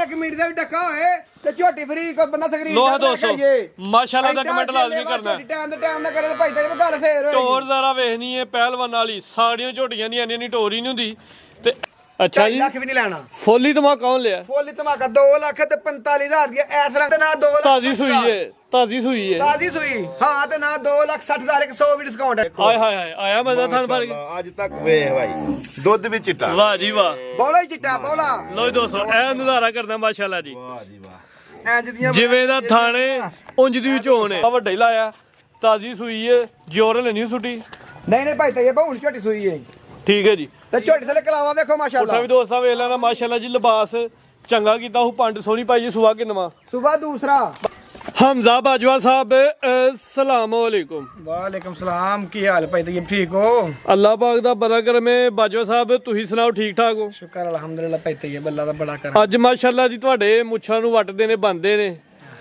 1 minute ਦਾ ਵੀ ਡੱਕਾ ਹੋਏ ਤੇ ਝੋਟੀ ਫਰੀ ਕੋਈ ਬੰਦਾ ਸਕਰੀਨ ਲੋਹਾ ਦੋਸਤੋ ਮਾਸ਼ਾਅੱਲਾ ਦਾ ਕਮੈਂਟ ਲਾਜ਼ਮੀ ਕਰਨਾ ਟਾਈਮ ਨਾ ਕਰੇ ਤੇ ਭਾਈ ਤੇ ਗੱਲ ਫੇਰ ਹੋਏਗੀ। ਟੋਰ ਜ਼ਰਾ ਵੇਖਣੀ ਹੈ ਪਹਿਲਵਾਨ ਵਾਲੀ, ਸਾੜੀਆਂ ਝੋਟੀਆਂ ਦੀ ਇੰਨੀ ਟੋਰ ਹੀ ਨਹੀਂ ਹੁੰਦੀ। ਤੇ ਅੱਛਾ ਜੀ, 2 ਲੱਖ ਵੀ ਨਹੀਂ ਲੈਣਾ। ਫੋਲੀ ਧਮਾਕਾ ਕੌਣ ਲਿਆ? ਫੁੱਲ ਧਮਾਕਾ 2 ਲੱਖ ਤੇ 45,000 ਦੀ ਐਸ ਰੰਗ ਤੇ ਨਾ 2 ਲੱਖ ਤਾਜ਼ੀ ਸੂਈ ਹੈ, ਤਾਜ਼ੀ ਸੂਈ ਹੈ, ਤਾਜ਼ੀ ਸੂਈ ਹਾਂ ਤੇ ਨਾ 2,60,000 100 ਵੀ ਡਿਸਕਾਊਂਟ ਹੈ। ਹਾਏ ਹਾਏ ਹਾਏ ਆਇਆ ਮਜ਼ਾ ਥਣ ਭਰ ਕੇ। ਅੱਜ ਤੱਕ ਵੇਖ ਭਾਈ ਦੁੱਧ ਵੀ ਚਿੱਟਾ। ਵਾਹ ਜੀ ਵਾਹ, ਬੋਲਾ ਹੀ ਚਿੱਟਾ ਬੋਲਾ। ਲੋ ਜੀ ਦੋਸਤੋ ਇਹ ਨਜ਼ਾਰਾ ਕਰਦਾ ਮਾਸ਼ਾਅੱਲਾ ਜੀ। ਵਾਹ ਜੀ ਵਾਹ, ਇੰਜ ਦੀਆਂ ਜਿਵੇਂ ਦਾ ਥਾਣੇ ਉਂਝ ਦੀ ਵਿਚੋਣ ਹੈ। ਵੱਡਾ ਹੀ ਲਾਇਆ, ਤਾਜ਼ੀ ਸੂਈ ਹੈ, ਜੋਰ ਲੈਣੀ ਸੁੱਟੀ। ਨਹੀਂ ਭਾਈ ਤੇ ਇਹ ਬਹੁਣ ਝੋਟੀ ਸੂਈ ਹੈ ਠੀਕ ਹੈ ਜੀ। ਤੇ ਝੋਟੀ ਥਲੇ ਕਲਾਵਾ ਵੇਖੋ ਉੱਠਾ ਮਾਸ਼ਾਅੱਲਾ। ਵੀ ਦੋਸਤਾਂ ਵੇਖ ਲੈਣਾ ਮਾਸ਼ਾਅੱਲਾ ਜੀ, ਲਿਬਾਸ ਚੰਗਾ ਕੀਤਾ ਉਹ ਪੰਡ ਸੋਹਣੀ ਪਾਈ ਜੀ। ਸੁਆ ਕਿੰਨਵਾ ਸੁਬਾ ਦੂਸਰਾ। ਹਮਜ਼ਾ ਬਾਜਵਾ ਸਾਹਿਬ अस्सलाम वालेकुम। ਵਾਲੇਕਮ ਸਲਾਮ, ਕੀ ਹਾਲ ਭਾਈ ਤੇ ਠੀਕ ਹੋ? अल्लाह पाक दा बड़ा करम है। बाजवा साहब ਤੁਸੀਂ ਸੁਣਾਓ ਠੀਕ ਠਾਕ ਹੋ? ਸ਼ੁਕਰ ਅਲਹਮਦੁਲਿਲਾ ਭਾਈ ਤੇ ਬੱਲਾ ਦਾ ਬੜਾ ਕਰ। ਅੱਜ ਮਾਸ਼ਾਅੱਲਾ ਜੀ ਤੁਹਾਡੇ ਮੁੱਛਾਂ ਨੂੰ ਵੱਟਦੇ ਨੇ, ਬੰਦੇ ਨੇ,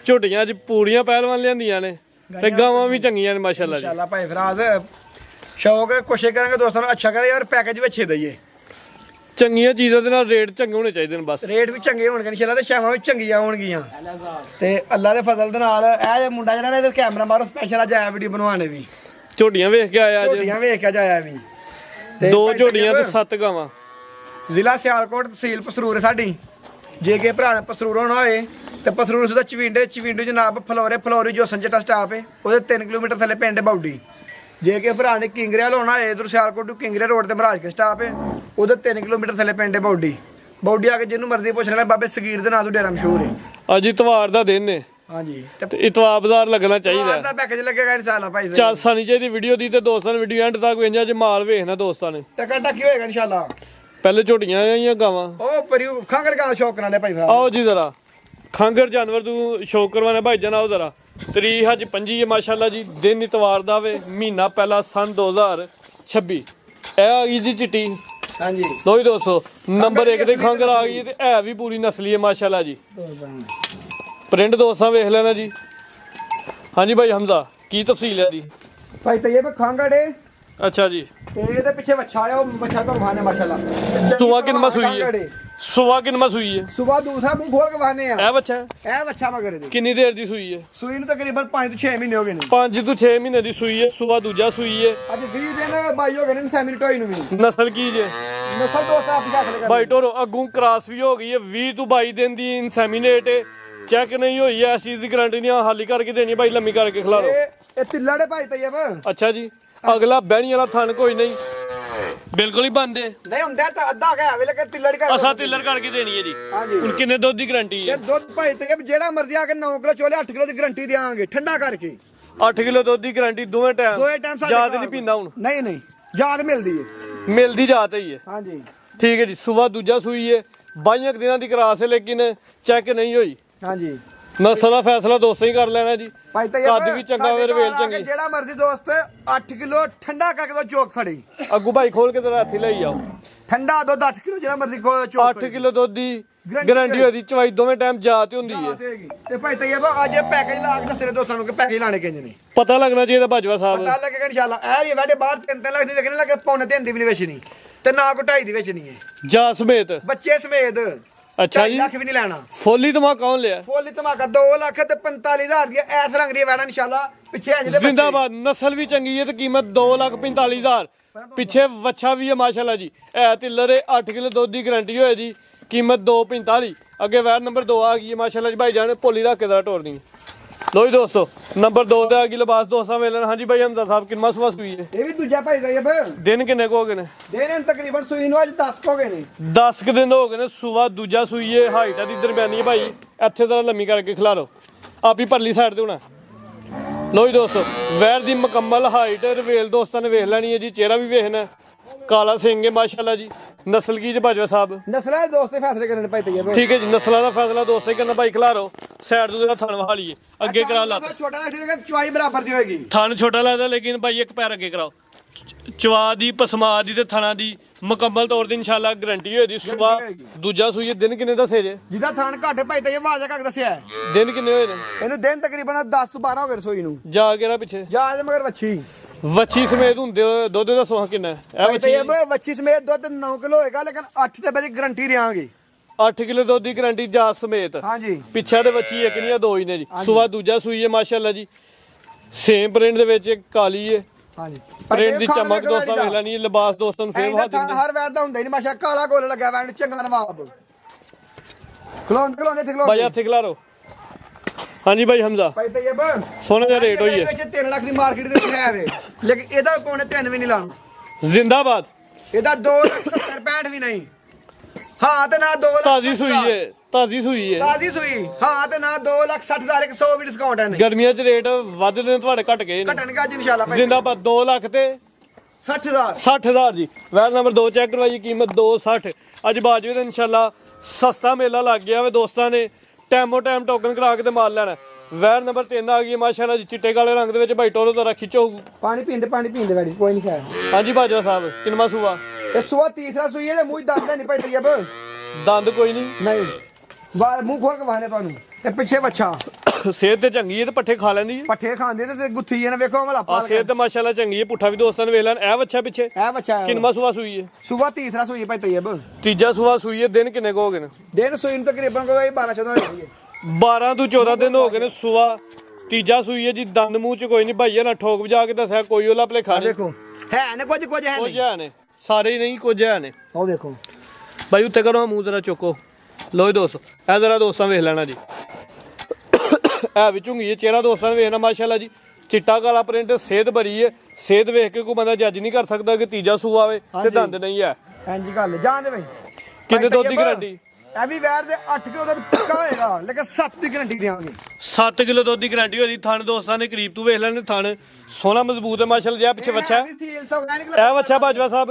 ਝੋਟੀਆਂ 'ਚ ਪੂਰੀਆਂ ਪਹਿਲਵਾਨ ਲਿਆਂਦੀਆਂ ਨੇ ਤੇ ਗਾਵਾਂ ਵੀ ਚੰਗੀਆਂ ਨੇ ਮਾਸ਼ਾਅੱਲਾ ਜੀ। ਇਨਸ਼ਾਅੱਲਾ ਭਾਈ ਫਰਾਜ਼ ਸ਼ੌਕ ਕੋਸ਼ਿਸ਼ ਕਰਾਂਗੇ ਦੋਸਤਾਂ ਨੂੰ ਅੱਛਾ ਕਰੇ ਯਾਰ, ਪੈਕੇਜ ਵਿੱਚ ਦਈਏ। ਚੰਗੀਆਂ ਚੀਜ਼ਾਂ ਦੇ ਨਾਲ ਰੇਟ ਚੰਗੇ ਹੋਣੇ ਚਾਹੀਦੇ ਨੇ ਬਸ। ਰੇਟ ਵੀ ਚੰਗੇ ਹੋਣਗੇ ਇਨਸ਼ਾਅੱਲਾ ਤੇ ਸ਼ਾਮਾਂ ਵੀ ਚੰਗੀਆਂ ਹੋਣਗੀਆਂ ਤੇ ਅੱਲਾ ਦੇ ਫਜ਼ਲ ਦੇ ਨਾਲ ਇਹ ਜੇ ਮੁੰਡਾ ਜਿਹੜਾ ਨੇ ਇਹਦੇ ਕੈਮਰਾ ਮਾਰੋ ਸਪੈਸ਼ਲ ਅੱਜ ਆਇਆ ਵੀਡੀਓ ਬਣਵਾਉਣੇ ਵੀ। ਝੋਟੀਆਂ ਵੇਖ ਕੇ ਆਇਆ ਅੱਜ। ਝੋਟੀਆਂ ਵੇਖ ਕੇ ਜਾਇਆ ਵੀ। ਤੇ 2 ਭਾਈ ਝੋਟੀਆਂ ਤੇ ਤੈਯਬ, 7 ਗਾਵਾਂ। ਜ਼ਿਲ੍ਹਾ ਸਿਆਲਕੋਟ, ਤਹਿਸੀਲ ਪਸਰੂਰ ਹੈ ਸਾਡੀ। ਜੇ ਕੇ ਭਰਾ ਨੇ ਪਸਰੂਰ ਹੋਣਾ ਹੋਏ ਤੇ ਪਸਰੂਰ ਸੁਦਾ ਚਵਿੰਡੇ ਜਨਾਬ ਫਲੋਰੀ ਜੋ ਸੰਜਟਾ ਸਟਾਪ ਹੈ ਉਹਦੇ 3 ਕਿਲੋਮੀਟਰ ਥੱਲੇ ਪਿੰਡ ਬੌਡੀ। ਜੇ ਕੇ ਭਰਾ ਨੇ ਕਿੰਗਰਿਆ ਲਾਉਣਾ ਹੋਏ ਇਧਰ ਸਿਆਲਕੋਟ ਤੋਂ ਕਿੰਗਰਿਆ ਰੋਡ ਤੇ ਮਹਾਰਾਜ ਕੇ ਸਟਾਪ ਹੈ ਉਹਦੇ 3 ਕਿਲੋਮੀਟਰ ਥੱਲੇ ਪਿੰਡ ਬੌਡੀ। ਬੌਡੀ ਆ ਕੇ ਜਿਹਨੂੰ ਮਰਜ਼ੀ ਪੁੱਛ ਲੈਣਾ, ਬਾਬੇ ਸਗੀਰ ਦੇ ਨਾਂ ਤੋਂ ਡੇਰਾ ਮਸ਼ਹੂਰ ਹੈ। ਅੱਜ ਇਤਵਾਰ ਦਾ ਦਿਨ ਹੈ ਹਾਂਜੀ ਤੇ ਇਤਵਾਰ ਬਾਜ਼ਾਰ ਲੱਗਣਾ ਚਾਹੀਦਾ ਦਾ ਪੈਕੇਜ ਲੱਗੇਗਾ ਇਨਸ਼ਾਅੱਲਾ ਭਾਈ। ਚਾਸਾ ਨਹੀਂ ਚਾਹੀਦੀ ਵੀਡੀਓ ਦੀ ਤੇ ਦੋਸਤਾਂ ਨੇ ਵੀਡੀਓ ਐਂਡ ਤੱਕ ਵੇਖਣਾ ਜੇ ਮਾਲ ਵੇਖਣਾ ਦੋਸਤਾਂ ਨੇ। ਟਕਾ ਟਕੀ ਹੋਏਗਾ ਇਨਸ਼ਾਅੱਲਾ। ਪਹਿਲੇ ਝੋਟੀਆਂ ਆਈਆਂ ਗਾਵਾਂ। ਉਹ ਪਰਿਉ ਖਾਂਗੜ ਕਾ ਸ਼ੌਕ ਕਰਾਂਦੇ ਭਾਈ ਸਾਹਿਬ। ਆਓ ਜੀ ਜ਼ਰਾ ਖਾਂਗਰ ਜਾਨਵਰ ਤੂੰ ਸ਼ੌਕ ਕਰਵਾਣਾ ਭਾਈ ਜਾਨ। ਆਓ ਜ਼ਰਾ ਤਰੀਕ ਅੱਜ 25 ਹੈ ਮਾਸ਼ਾਅੱਲਾ ਜੀ, ਦਿਨ ਇਤਵਾਰ ਦਾ ਵੇ, ਮਹੀਨਾ ਪਹਿਲਾ ਸਨ 2026। ਇਹ ਆ ਗਈ ਜੀ ਚਿੱਟੀ। ਹਾਂਜੀ ਲੋ ਜੀ ਦੋਸਤੋ ਨੰਬਰ 1 ਤੇ ਖਾਂਗਰ ਆ ਗਈ ਤੇ ਹੈ ਵੀ ਪੂਰੀ ਨਸਲੀ ਹੈ ਮਾਸ਼ਾਅੱਲਾ ਜੀ। ਪ੍ਰਿੰਟ ਦੋਸਤਾਂ ਵੇਖ ਲੈਣਾ ਜੀ। ਹਾਂਜੀ ਭਾਈ ਹਮਜ਼ਾ ਕੀ ਤਫਸੀਲ ਹੈ ਜੀ? ਭਾਈ ਤੈਯਬ ਖਾਂਗੜ ਹੈ ਅੱਛਾ ਜੀ। ਤੇ ਇਹਦੇ ਪਿੱਛੇ ਬੱਚਾ ਆਇਆ, ਉਹ ਬੱਚਾ ਤੋਂ ਬਹਾਨੇ ਮਾਸ਼ਾਅੱਲਾ। ਸੁਆ ਕਿੰਨਾ ਸੂਈ ਹੈ? ਸੁਆ ਕਿੰਨਾ ਸੂਈ ਹੈ? ਸੁਬਾ ਦੂਸਰਾ ਮੂੰਹ ਖੋਲ ਕੇ ਬਹਾਨੇ ਆ। ਇਹ ਬੱਚਾ ਹੈ? ਇਹ ਬੱਚਾ ਮਗਰ ਇਹਦੇ ਕਿੰਨੀ ਦੇਰ ਦੀ ਸੂਈ ਹੈ? ਸੂਈ ਨੂੰ ਤਕਰੀਬਨ 5 ਤੋਂ 6 ਮਹੀਨੇ ਹੋ ਗਏ ਨੇ। 5 ਤੋਂ 6 ਮਹੀਨੇ ਦੀ ਸੂਈ ਹੈ। ਸੁਆ ਦੂਜਾ ਸੂਈ ਹੈ। ਅੱਜ 20 ਦਿਨ ਬਾਈ ਹੋ ਗਏ ਨੇ ਸੈਮੀ ਟੋਈ ਨੂੰ ਵੀ। ਨਸਲ ਕੀ ਜੇ? ਨਸਲ ਦੋਸਤ ਆਪ ਹਾਸਲ ਕਰ ਬਾਈ ਟੋਰੋ ਅੱਗੋਂ ਕ੍ਰਾਸ ਵੀ ਹੋ ਗਈ ਹੈ। 20 ਤੋਂ 22 ਦਿਨ ਦੀ ਇਨਸੈਮੀਨੇਟ ਚੈੱਕ ਨਹੀਂ ਹੋਈ ਹੈ, ਇਸ ਚੀਜ਼ ਦੀ ਗਾਰੰਟੀ ਨਹੀਂ। ਹਾਲੀ ਕਰਕੇ ਦੇਣੀ ਭਾਈ, ਲੰਮੀ ਕਰਕੇ ਖਿਲਾ ਲਓ। ਇਹ ਤਿੱਲਾ ਦੇ ਭਾਈ ਤੈਯਬ। ਅੱਛਾ ਜੀ। ਅਗਲਾ ਬਹਿਣੀ ਵਾਲਾ ਥਣ ਕੋਈ ਨਹੀਂ, ਬਿਲਕੁਲ ਹੀ ਬੰਦ ਹੈ। ਨਹੀਂ ਹੁੰਦਾ ਤਾਂ ਅੱਧਾ ਗਿਆ ਵੇ ਲੇਕਿਨ ਤਿੱਲਾ ਦੀ ਕਰ। ਅਸਾਂ ਤਿੱਲਰ ਕਰਕੇ ਦੇਣੀ ਹੈ ਜੀ। ਹਾਂਜੀ ਹੁਣ ਕਿੰਨੇ ਦੁੱਧ ਦੀ ਗਾਰੰਟੀ ਇਹ ਹੈ? ਦੁੱਧ ਭਾਈ ਤੈਯਬ ਜਿਹੜਾ ਮਰਜ਼ੀ ਆ ਕੇ 9 ਕਿਲੋ ਚੋਲੇ 8 ਕਿਲੋ ਦੀ ਗਾਰੰਟੀ ਦੇਵਾਂਗੇ ਠੰਡਾ ਕਰਕੇ। 8 ਕਿਲੋ ਦੁੱਧ ਦੀ ਗਾਰੰਟੀ ਦੋਵੇਂ ਦੋਏ ਟਾਈਮ। ਟਾਈਮ ਸਾਡੇ ਯਾਦ ਘਰ ਨਹੀਂ ਪੀਂਦਾ ਹੁਣ। ਨਹੀਂ ਨਹੀਂ ਯਾਦ ਮਿਲਦੀ ਹੈ। ਮਿਲਦੀ ਜਾਤ ਹੀ ਹੈ। ਹਾਂਜੀ ਠੀਕ ਹੈ ਜੀ। ਸੁਬਾ ਦੂਜਾ ਸੂਈ ਹੈ, 22 ਦਿਨਾਂ ਦੀ ਕਰਾਸ ਹੈ ਲੇਕਿਨ ਚੈੱਕ ਨਹੀਂ ਹੋਈ। ਹਾਂਜੀ ਨਸਲ ਦਾ ਫੈਸਲਾ ਦੋਸਤਾਂ ਹੀ ਕਰ ਲੈਣਾ ਜੀ। ਭਾਈ ਤੈਯਬ ਕੱਦ ਵੀ ਚੰਗਾ ਵੇ, ਰਵੇਲ ਚੰਗੀ। ਜਿਹੜਾ ਮਰਜ਼ੀ ਦੋਸਤ 8 ਕਿਲੋ ਠੰਡਾ ਕਰਕੇ ਲੋ ਚੋਕ ਫੜੀ। ਅੱਗੂ ਭਾਈ ਖੋਲ ਕੇ ਤੇਰਾ ਹੱਥੀ ਲਈ ਜਾਓ। ਠੰਡਾ ਦੁੱਧ 8 ਕਿਲੋ ਜਿਹੜਾ ਮਰਜ਼ੀ ਚੋਕ 8 ਕਿਲੋ ਦੁੱਧ ਦੀ ਗਾਰੰਟੀ ਹੋਦੀ, ਚਵਾਈ ਦੋਵੇਂ ਟਾਈਮ ਜਾਤ ਹੁੰਦੀ ਹੈ। ਤੇ ਭਾਈ ਤੈਯਬ ਅੱਜ ਇਹ ਪੈਕੇਜ ਲਾ ਕੇ ਦੱਸਦੇ ਨੇ ਦੋਸਤਾਂ ਨੂੰ ਕਿ ਪੈਕੇਜ ਲਾਣੇ ਕਿੰਨੇ ਨੇ। ਪਤਾ ਲੱਗਣਾ ਚਾਹੀਦਾ ਬਾਜਵਾ ਸਾਹਿਬ। ਪਤਾ ਲੱਗੇਗਾ ਇਨਸ਼ਾਅੱਲਾ। ਇਹ ਵੀ ਵਾਡੇ ਬਾਹਰ 3 ਲੱਖ ਦੀ ਵਿਕਣੇ ਲੱਗੇ, ਪੌਣੇ 3 ਦੀ ਵੀ ਨਹੀਂ ਵੇਚਣੀ ਤੇ ਨਾ ਕੋ 2.5 ਦੀ ਵੇਚਣੀ ਹੈ ਜਾ ਸਮੇਤ। ਬੱਚੇ ਸਮੇਤ। ਅੱਛਾ 2.5 ਜੀ। ਲੱਖ ਵੀ ਨਹੀਂ ਲੈਣਾ। ਫੋਲੀ ਧਮਾਕਾ ਕੌਣ ਲਿਆ? ਫੁੱਲ ਧਮਾਕਾ 2 ਲੱਖ ਤੇ 45,000 ਦੀ ਐਸ ਰੰਗ ਦੀ ਵੈਣਾ ਇਨਸ਼ਾਅੱਲਾ। ਪਿੱਛੇ ਆ ਜਿਹਦੇ ਜ਼ਿੰਦਾਬਾਦ। ਨਸਲ ਵੀ ਚੰਗੀ ਹੈ ਤੇ ਕੀਮਤ 2,45,000। ਪਿੱਛੇ ਵੱਛਾ ਵੀ ਹੈ ਮਾਸ਼ਾਅੱਲਾ ਜੀ। ਇਹ ਤਿੱਲਰ 8 ਕਿਲੋ ਦੁੱਧ ਦੀ ਗਾਰੰਟੀ ਹੋਏ ਜੀ, ਕੀਮਤ 2,45। ਅੱਗੇ ਵੈਰ ਨੰਬਰ 2 ਆ ਗਈ ਹੈ ਮਾਸ਼ਾਅੱਲਾ ਜੀ। ਭਾਈ ਜਾਨ ਭੋਲੀ ਰੱਖ ਕੇ ਦਾ ਟੋਰਨੀ। ਲੋ ਜੀ ਦੋਸਤੋ ਨੰਬਰ 2 ਤੇ ਆ ਗਈ ਲਿਬਾਸ ਦੋਸਤਾਂ ਵੇਲੇ। ਹਾਂਜੀ ਭਾਈ ਹਮਜ਼ਾ ਸਾਹਿਬ ਕਿੰਨਾ ਸੁਆ ਸੂਈ ਹੈ? ਇਹ ਵੀ ਦੂਜਾ ਭਾਈ ਤੈਯਬ। ਦਿਨ ਕਿੰਨੇ ਕੁ ਹੋ ਗਏ ਨੇ? ਦੇਣ ਤਕਰੀਬਨ ਸੂਈ ਨੂੰ ਅੱਜ 10 ਹੋ ਗਏ ਨੇ। 10 ਕੁ ਦਿਨ ਹੋ ਗਏ ਨੇ। ਸੁਆ ਦੂਜਾ ਸੂਈ ਹੈ, ਹਾਈਟ ਦੀ ਦਰਮਿਆਨੀ ਹੈ ਭਾਈ। ਇੱਥੇ ਤਰ੍ਹਾਂ ਲੰਮੀ ਕਰਕੇ ਖਿਲਾ ਲਓ, ਆਪ ਹੀ ਪਰਲੀ ਸਾਈਡ ਤੇ ਹੋਣਾ। ਲੋ ਜੀ ਦੋਸਤੋ ਵੈਰ ਦੀ ਮੁਕੰਮਲ ਹਾਈਟ ਰਵੇਲ ਦੋਸਤਾਂ ਨੇ ਵੇਖ ਲੈਣੀ ਹੈ ਜੀ। ਚਿਹਰਾ ਵੀ ਵੇਖਣਾ, ਕਾਲਾ ਸਿੰਘ ਹੈ ਮਾਸ਼ਾਅੱਲਾ ਜੀ। ਨਸਲ ਕੀ ਜੀ ਬਾਜਵਾ ਸਾਹਿਬ? ਨਸਲਾਂ ਦੇ ਦੋਸਤ ਫੈਸਲੇ ਕਰਨ ਨੇ ਭਾਈ ਤੈਯਬ। ਠੀਕ ਹੈ ਜੀ। ਨਸਲਾਂ ਦਾ ਫੈਸਲਾ ਦੋਸਤਾਂ ਹੀ ਕਰਨਾ ਭਾਈ। ਖਿਲਾਰੋ ਸਾਈਡ ਤੋਂ ਥਣ ਵਹਾ ਲਈਏ, ਅੱਗੇ ਕਰਾ ਲਾ। ਛੋਟਾ ਲੱਗਦਾ ਚਵਾਈ ਬਰਾਬਰ ਦੀ ਹੋਏਗੀ। ਥਣ ਛੋਟਾ ਲੱਗਦਾ ਲੇਕਿਨ ਭਾਈ ਇੱਕ ਪੈਰ ਅੱਗੇ ਕਰਾਓ। ਚਵਾ ਦੀ ਪਸਮਾ ਦੀ ਤੇ ਥਣਾ ਦੀ ਮੁਕੰਮਲ ਤੌਰ ਤੇ ਇਨਸ਼ਾਅੱਲਾ ਗਾਰੰਟੀ ਹੋਈ ਦੀ। ਸੁਬਾ ਦੂਜਾ ਸੂਈ। ਦਿਨ ਕਿੰਨੇ ਦੱਸੇ ਜੇ? ਜਿਹਦਾ ਥਾਨ ਘੱਟ ਭਾਈ ਤੈਯਬ ਆਵਾਜ਼ ਕੱਕ ਦੱਸਿਆ ਹੈ। ਦਿਨ ਕਿੰਨੇ ਹੋਏ ਨੇ? ਇਹਨੂੰ ਦਿਨ ਤਕਰੀਬਨ 10 ਤੋਂ 12 ਹੋ ਗਏ ਰਸੋਈ ਨੂੰ। ਜਾ ਕੇ ਨਾ ਪਿੱਛੇ ਜਾ ਇਹਦੇ ਮਗਰ ਵੱਛੀ। ਵੱਛੀ ਸਮੇਤ ਹੁੰਦੇ ਦੁੱਧ ਦਾ ਸੋਹਾ ਕਿੰਨਾ ਹੈ? ਇਹ ਭਾਈ ਵੱਛੀ ਤੈਯਬ ਵੱਛੀ ਸਮੇਤ ਦੁੱਧ 9 ਕਿਲੋ ਹੋਏਗਾ ਲੇਕਿਨ 8 ਤੇ ਮੇਰੀ ਗਾਰੰਟੀ ਦੇਵਾਂਗੇ। 8 ਕਿਲੋ ਦੁੱਧ ਦੀ ਗਰੰਟੀ ਜਾਸ ਸਮੇਤ। ਹਾਂਜੀ ਪਿੱਛੇ ਦੇ ਬੱਚੀ ਇੱਕ ਨਹੀਂ ਆ, ਦੋ ਹੀ ਨੇ ਜੀ। ਸੂਆ ਦੂਜਾ ਸੂਈ ਹੈ ਮਾਸ਼ਾਅੱਲਾ ਜੀ। ਸੇਮ ਪ੍ਰਿੰਟ ਦੇ ਵਿੱਚ ਇੱਕ ਕਾਲੀ ਹੈ। ਹਾਂਜੀ ਪ੍ਰਿੰਟ ਦੀ ਚਮਕ ਦੋਸਤਾਂ ਵੇਖ ਲੈਣੀ, ਲਿਬਾਸ ਦੋਸਤਾਂ ਨੂੰ ਸੇਮ ਹੱਥ ਦਿੰਦੇ। ਹਰ ਵੈਰ ਦਾ ਹੁੰਦਾ ਹੀ ਨਹੀਂ ਮਾਸ਼ਾ, ਕਾਲਾ ਗੋਲ ਲੱਗਿਆ ਵੈਣ ਚੰਗਾ ਨਵਾਬ। ਖਲੋਂਦੇ ਤੇ ਭਾਈ ਹੱਥ ਖਿਲਾਰੋ। ਹਾਂਜੀ ਭਾਈ ਹਮਜ਼ਾ ਭਾਈ ਤੈਯਬ ਸੋਨਾ ਦਾ ਰੇਟ ਹੋਈ ਹੈ ਵਿੱਚ 3 ਲੱਖ ਦੀ ਮਾਰਕੀਟ ਦੇ ਵਿੱਚ ਹੈ ਵੇ, ਲੇਕਿਨ ਇਹਦਾ ਪੌਣੇ 3 ਵੀ ਨਹੀਂ ਲਾਉਣਾ। ਜ਼ਿੰਦਾਬਾਦ। ਇਹਦਾ 2,70,65 ਵੀ ਨਹੀਂ। ਹਾਂ ਤੇ ਨਾ 2 ਲੱਖ ਤਾਜ਼ੀ ਸੂਈ ਹੈ, ਤਾਜ਼ੀ ਸੂਈ ਹੈ। ਤਾਜ਼ੀ ਸੂਈ। ਹਾਂ ਤੇ ਨਾ 2,60,000 100 ਵੀ ਡਿਸਕਾਊਂਟ ਹੈ ਨਹੀਂ। ਗਰਮੀਆਂ 'ਚ ਰੇਟ ਵੱਧ ਨੇ, ਤੁਹਾਡੇ ਘਟ ਗਏ ਨੇ। ਘਟਣਗੇ ਅੱਜ ਇਨਸ਼ਾਅੱਲਾ ਭਾਈ। ਜ਼ਿੰਦਾਬਾਦ। 2 ਲੱਖ ਤੇ 60,000 60,000 ਜੀ। ਵੈਰ ਨੰਬਰ 2 ਚੈੱਕ ਕਰਵਾਈ, ਕੀਮਤ 260। ਅੱਜ ਬਾਜੂ ਦਾ ਇਨਸ਼ਾਅੱਲਾ ਸਸਤਾ ਮੇਲਾ ਲੱਗ ਗਿਆ ਵੇ ਦੋਸਤਾਂ ਨੇ। ਟਾਈਮੋ ਟਾਈਮ ਟੋਕਨ ਕਰਾ ਕੇ ਤੇ ਮਾਲ ਲੈਣਾ। ਵੈਰ ਨੰਬਰ 3 ਆ ਗਈ ਮਾਸ਼ਾਅੱਲਾ ਜੀ, ਚਿੱਟੇ ਕਾਲੇ ਰੰਗ ਦੇ ਵਿੱਚ। ਭਾਈ ਟੋਰੋ ਜ਼ਰਾ ਖਿੱਚੋ। ਪਾਣੀ ਪੀਂਦੇ ਵੈੜੀ ਕੋਈ ਨਹੀਂ ਖਾਇਆ। ਹਾਂਜੀ ਬਾਜਵਾ ਸਾਹਿਬ ਕਿੰਨਵਾ ਸੂਆ? ਇਹ ਸੂਆ ਤੀਸਰਾ ਸੂਈ ਇਹਦੇ ਮੂੰਹ ਦੰਦ ਨਹੀਂ ਭਾਈ ਤੈਯਬ। ਦੰਦ ਕੋਈ ਨਹੀਂ। ਨਹੀਂ ਮੂੰਹ ਖੋਲ ਕੇ ਵਾਹਨੇ ਤੁਹਾਨੂੰ। ਤੇ ਪਿੱਛੇ ਬੱਚਾ ਸਿਹਤ ਤੇ ਚੰਗੀ ਹੈ ਤੇ ਪੱਠੇ ਖਾ ਲੈਂਦੀ ਹੈ। ਪੱਠੇ ਖਾਂਦੇ ਨੇ ਤੇ ਗੁੱਥੀ ਨੇ ਵੇਖੋ ਮਲਾ ਆ ਪਾ ਸਿਹਤ ਤੇ ਮਾਸ਼ਾਅੱਲਾ ਚੰਗੀ ਹੈ। ਪੁੱਠਾ ਵੀ ਦੋਸਤਾਂ ਨੇ ਵੇਖ ਲੈਣ। ਇਹ ਬੱਚਾ ਪਿੱਛੇ ਇਹ ਬੱਚਾ ਕਿੰਨਵਾ ਸੂਆ ਸੂਈ ਹੈ? ਸੂਆ ਤੀਸਰਾ ਸੂਈ ਭਾਈ ਤੈਯਬ। ਤੀਜਾ ਸੂਆ ਸੂਈ ਹੈ। ਦਿਨ ਕਿੰਨੇ ਕੁ ਹੋ ਗਏ ਨੇ? ਦਿਨ ਸੂਈ ਨੂੰ ਤਕਰੀਬਨ ਕੋਈ 12-14 ਹੋ ਗਈ ਹੈ। 12 ਤੋਂ 14 ਦਿਨ ਹੋ ਗਏ ਨੇ। ਸੂਆ ਤੀਜਾ ਸੂਈ ਹੈ ਜੀ। ਦੰਦ ਮੂੰਹ ਚ ਕੋਈ ਨਹੀਂ ਭਾਈਆ, ਨਾ ਠੋਕ ਵਜਾ ਕੇ ਦੱਸਿਆ ਕੋਈ ਉਹਲਾ ਭਲੇਖਾ ਨਹੀਂ। ਦੇਖੋ ਹੈ ਨੇ ਕੁਝ ਹੈ ਕੁਝ ਨਹੀਂ। ਹੈ ਨੇ, ਸਾਰੇ ਹੀ ਨਹੀਂ, ਕੁਝ ਹੈ ਨੇ। ਉਹ ਦੇਖੋ ਭਾਈ ਉੱਤੇ ਕਰੋ, ਮੂੰਹ ਜ਼ਰਾ ਚੁੱਕੋ। ਲੋ ਜੀ ਦੋਸਤੋ, ਇਹ ਜ਼ਰਾ ਦੋਸਤਾਂ ਵੇਖ ਲੈਣਾ ਜੀ। ਇਹ ਵੀ ਝੁੰਗੀ ਹੈ, ਚਿਹਰਾ ਦੋਸਤਾਂ ਨੇ ਵੇਖਣਾ ਮਾਸ਼ਾਅੱਲਾ ਜੀ। ਚਿੱਟਾ ਕਾਲਾ ਪ੍ਰਿੰਟ, ਸਿਹਤ ਭਰੀ ਹੈ। ਸਿਹਤ ਵੇਖ ਕੇ ਕੋਈ ਬੰਦਾ ਜੱਜ ਨਹੀਂ ਕਰ ਸਕਦਾ ਕਿ ਤੀਜਾ ਸੂਆ ਆਵੇ ਤੇ ਦੰਦ ਨਹੀਂ ਹੈ। ਹਾਂਜੀ ਗੱਲ ਜਾਣ ਦੇ ਭਾਈ। ਕਿੰਨੇ ਦੁੱਧ ਦੀ ਗਾਰੰਟੀ? ਇਹ ਵੀ ਵੈਰ ਦੇ 8 ਕਿਲੋ ਦਾ ਪੱਕਾ ਹੋਏਗਾ, ਲੇਕਿਨ 7 ਦੀ ਗਾਰੰਟੀ ਦੇਵਾਂਗੇ। 7 ਕਿਲੋ ਦੁੱਧ ਦੀ ਗਾਰੰਟੀ ਹੋਈ। ਥਣ ਦੋਸਤਾਂ ਨੇ ਕਰੀਬ ਤੋਂ ਵੇਖ ਲੈਣੇ। ਥਣ ਸੋਹਣਾ ਮਜ਼ਬੂਤ ਹੈ ਮਾਸ਼ਾਅੱਲਾ ਜੀ। ਆ ਪਿੱਛੇ ਬੱਚਾ ਇਹ ਬੱਚਾ ਬਾਜਵਾ ਸਾਹਿਬ।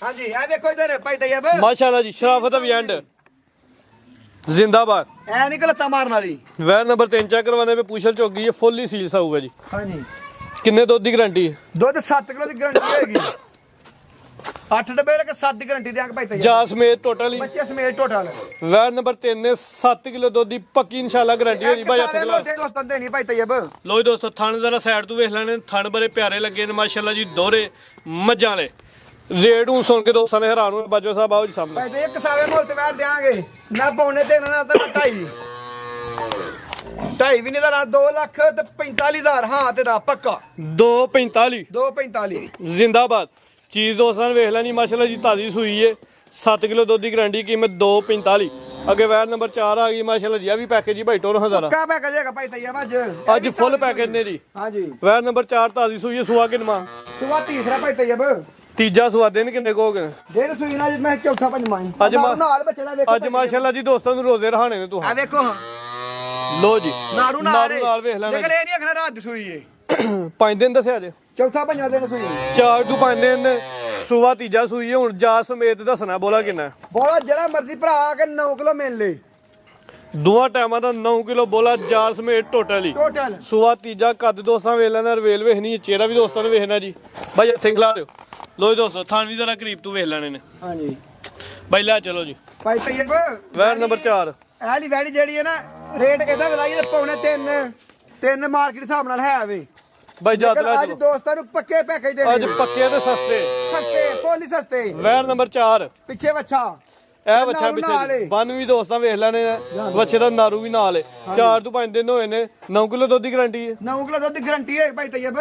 ਹਾਂਜੀ ਇਹ ਵੇਖੋ ਇਧਰ ਭਾਈ ਤੈਯਬ। ਮਾਸ਼ਾਅੱਲਾ ਜੀ, ਸ਼ਰਾਫਤ ਅਵਿੰਡ ਜ਼ਿੰਦਾਬਾਦ। ਐ ਨਹੀਂ ਗਲਤਾ ਮਾਰਨ ਵਾਲੀ। ਵੈਰ ਨੰਬਰ 3 ਚੈੱਕ ਕਰਵਾने पे पूछल चौक गई है, फुल ही सील सा होगा जी। ਹਾਂਜੀ किन्ने दुध की गारंटी है? ਦੁੱਧ 7 ਕਿਲੋ ਦੀ ਗਾਰੰਟੀ ਹੋਏਗੀ। 8 ਡੱਬੇ ਲੇਕਿਨ 7 ਦੀ ਗਾਰੰਟੀ ਦੇਵਾਂਗੇ ਭਾਈ ਤੈਯਬ। जा समेत टोटल ही। ਬੱਚੇ ਸਮੇਤ ਟੋਟਲ वैर नंबर 3 ने 7 किलो दुध की पक्की इंशाल्लाह गारंटी है जी भाई। हथ खिला ਦੋਸਤਾਂ ਦੇਣੀ ਭਾਈ ਤੈਯਬ। लो जी दोस्तों, थन जरा साइड तो वेख लेने। थन बड़े प्यारे लगे ने माशाल्लाह जी, दोहरे मज्जां वाले। रेट हूं सुन के दोस्तों ने हैरान होए। बाजवा साहब आओ जी सामने। ਭਾਈ ਤੈਯਬ ਕਸਾਵੇ ਮੁੱਲ ਤੇ ਵੈਰ ਦੇਵਾਂਗੇ ਨਾ ਪੌਣੇ 3 ਨਾ ਤਾਂ 2.5 2.5 ਵੀ ਨਹੀਂ ਦਾ 2,45,000 ਹਾਂ ਤੇ ਦਾ ਪੱਕਾ 245 2,45 जिंदाबाद। चीज दोस्तों ने वेख लेनी माशाल्लाह जी, ताजी सूई है। 7 किलो दुध की गारंटी, कीमत 245। अगे वैर नंबर 4 आ गई माशाल्लाह जी। भी पैकेज ही भाई टोर हज़ारा ਕਾ ਪੈਕੇਜ ਹੈਗਾ ਭਾਈ ਤੈਯਬ ਅੱਜ। ਅੱਜ ਫੁੱਲ ਪੈकेज ने जी। ਹਾਂਜੀ वैर नंबर 4 ताजी सूई है। सुआ किनवा? ਸੂਆ ਤੀਸਰਾ ਭਾਈ ਤੈਯਬ। ਤੀਜਾ ਸੁਆ ਦਿਨ ਕਿੰਨੇ ਕੋ ਹੋ ਗਏ? ਦਿਨ ਸੂਈ ਨਾਲ ਜਿ ਮੈਂ ਚੌਥਾ ਪੰਜਵਾਂ ਹੀ। ਅੱਜ ਮਾ- ਨਾਲ ਬੱਚੇ ਦਾ ਵੇਖੋ ਅੱਜ ਮਾਸ਼ਾਅੱਲਾ ਜੀ ਦੋਸਤਾਂ ਨੂੰ ਰੋਜ਼ੇ ਰਹਾਣੇ ਨੇ ਆ ਤੁਹਾਨੂੰ। ਵੇਖੋ ਲੋ ਜੀ ਨਾੜੂ ਨਾਲ ਨਾਲ ਵੇਖ ਲੈਣਾ। ਲੇਕਿਨ ਇਹ ਨਹੀਂ ਆਖਣਾ ਰਾਤ ਦੀ ਸੂਈ ਏ। 5 ਦਿਨ ਦੱਸਿਆ ਜੇ। ਚੌਥਾ ਪੰਜਵਾਂ ਦਿਨ ਸੂਈ 4 ਤੋਂ 5 ਦਿਨ ਸੁਆ ਤੀਜਾ ਸੂਈ ਹੈ। ਹੁਣ ਜਾ ਸਮੇਤ ਦੱਸਣਾ ਬੋਲਾ ਕਿੰਨਾ। ਬੋਲਾ ਜਿਹੜਾ ਮਰਜ਼ੀ ਭਰਾ ਆ ਕੇ 9 ਕਿਲੋ ਮਿਲ ਲੇ ਦੋਵਾਂ ਟਾਈਮਾਂ ਦਾ 9 ਕਿਲੋ ਬੋਲਾ ਜਾ ਸਮੇਤ ਟੋਟਲ ਹੀ। ਟੋਟਲ। ਸੁਆ ਤੀਜਾ ਕੱਦ ਦੋਸਤਾਂ ਵੇਖ ਲੈਣਾ। ਰਵੇਲ ਵੇਖਣੀ, ਚਿਹਰਾ ਵੀ ਦੋਸਤਾਂ ਨੇ ਵੇਖਣਾ ਜੀ। ਭਾਈ ਇੱਥੇ ਖਿਲਾ ਦਿਓ। ਲੋ ਜੀ ਦੋਸਤੋ, ਥਾਣ ਵੀ ਜ਼ਰਾ ਕਰੀਬ ਤੋਂ ਵੇਖ ਲੈਣੇ ਨੇ। ਹਾਂਜੀ ਭਾਈ ਲੈ ਚਲੋ ਜੀ। ਭਾਈ ਤੈਯਬ ਵੈਰ ਨੰਬਰ 4 ਇਹ ਲਈ ਵੈਲੀ ਜਿਹੜੀ ਹੈ ਨਾ, ਰੇਟ ਇਹਦਾ ਵਧਾਈ ਪੌਣੇ 3 ਮਾਰਕੀਟ ਹਿਸਾਬ ਨਾਲ ਹੈ ਵੇ। ਭਾਈ ਜਾਤ ਲੈ ਅੱਜ ਚਲੋ। ਦੋਸਤਾਂ ਨੂੰ ਪੱਕੇ ਪੈਕੇਜ ਅੱਜ ਦੇਣੇ ਪੱਕੇ ਤੇ ਸਸਤੇ। ਸਸਤੇ ਫੁੱਲ ਸਸਤੇ। ਵੈਰ ਨੰਬਰ 4 ਪਿੱਛੇ ਬੱਚਾ ਇਹ ਬੱਚਾ ਨਾਰੂ ਨਾਲ ਪਿੱਛੇ ਏ। ਬੰਨ ਵੀ ਦੋਸਤਾਂ ਵੇਖ ਲੈਣੇ ਨੇ। ਬੱਚੇ ਦਾ ਨਾਰੂ ਵੀ ਨਾਲ ਏ। 4 ਤੋਂ 5 ਦਿਨ ਹੋਏ ਨੇ। 9 ਕਿਲੋ ਦੁੱਧ ਦੀ ਗਾਰੰਟੀ ਹੈ। 9 ਕਿਲੋ ਦੁੱਧ ਦੀ ਗਾਰੰਟੀ ਹੈ ਭਾਈ ਤੈਯਬ।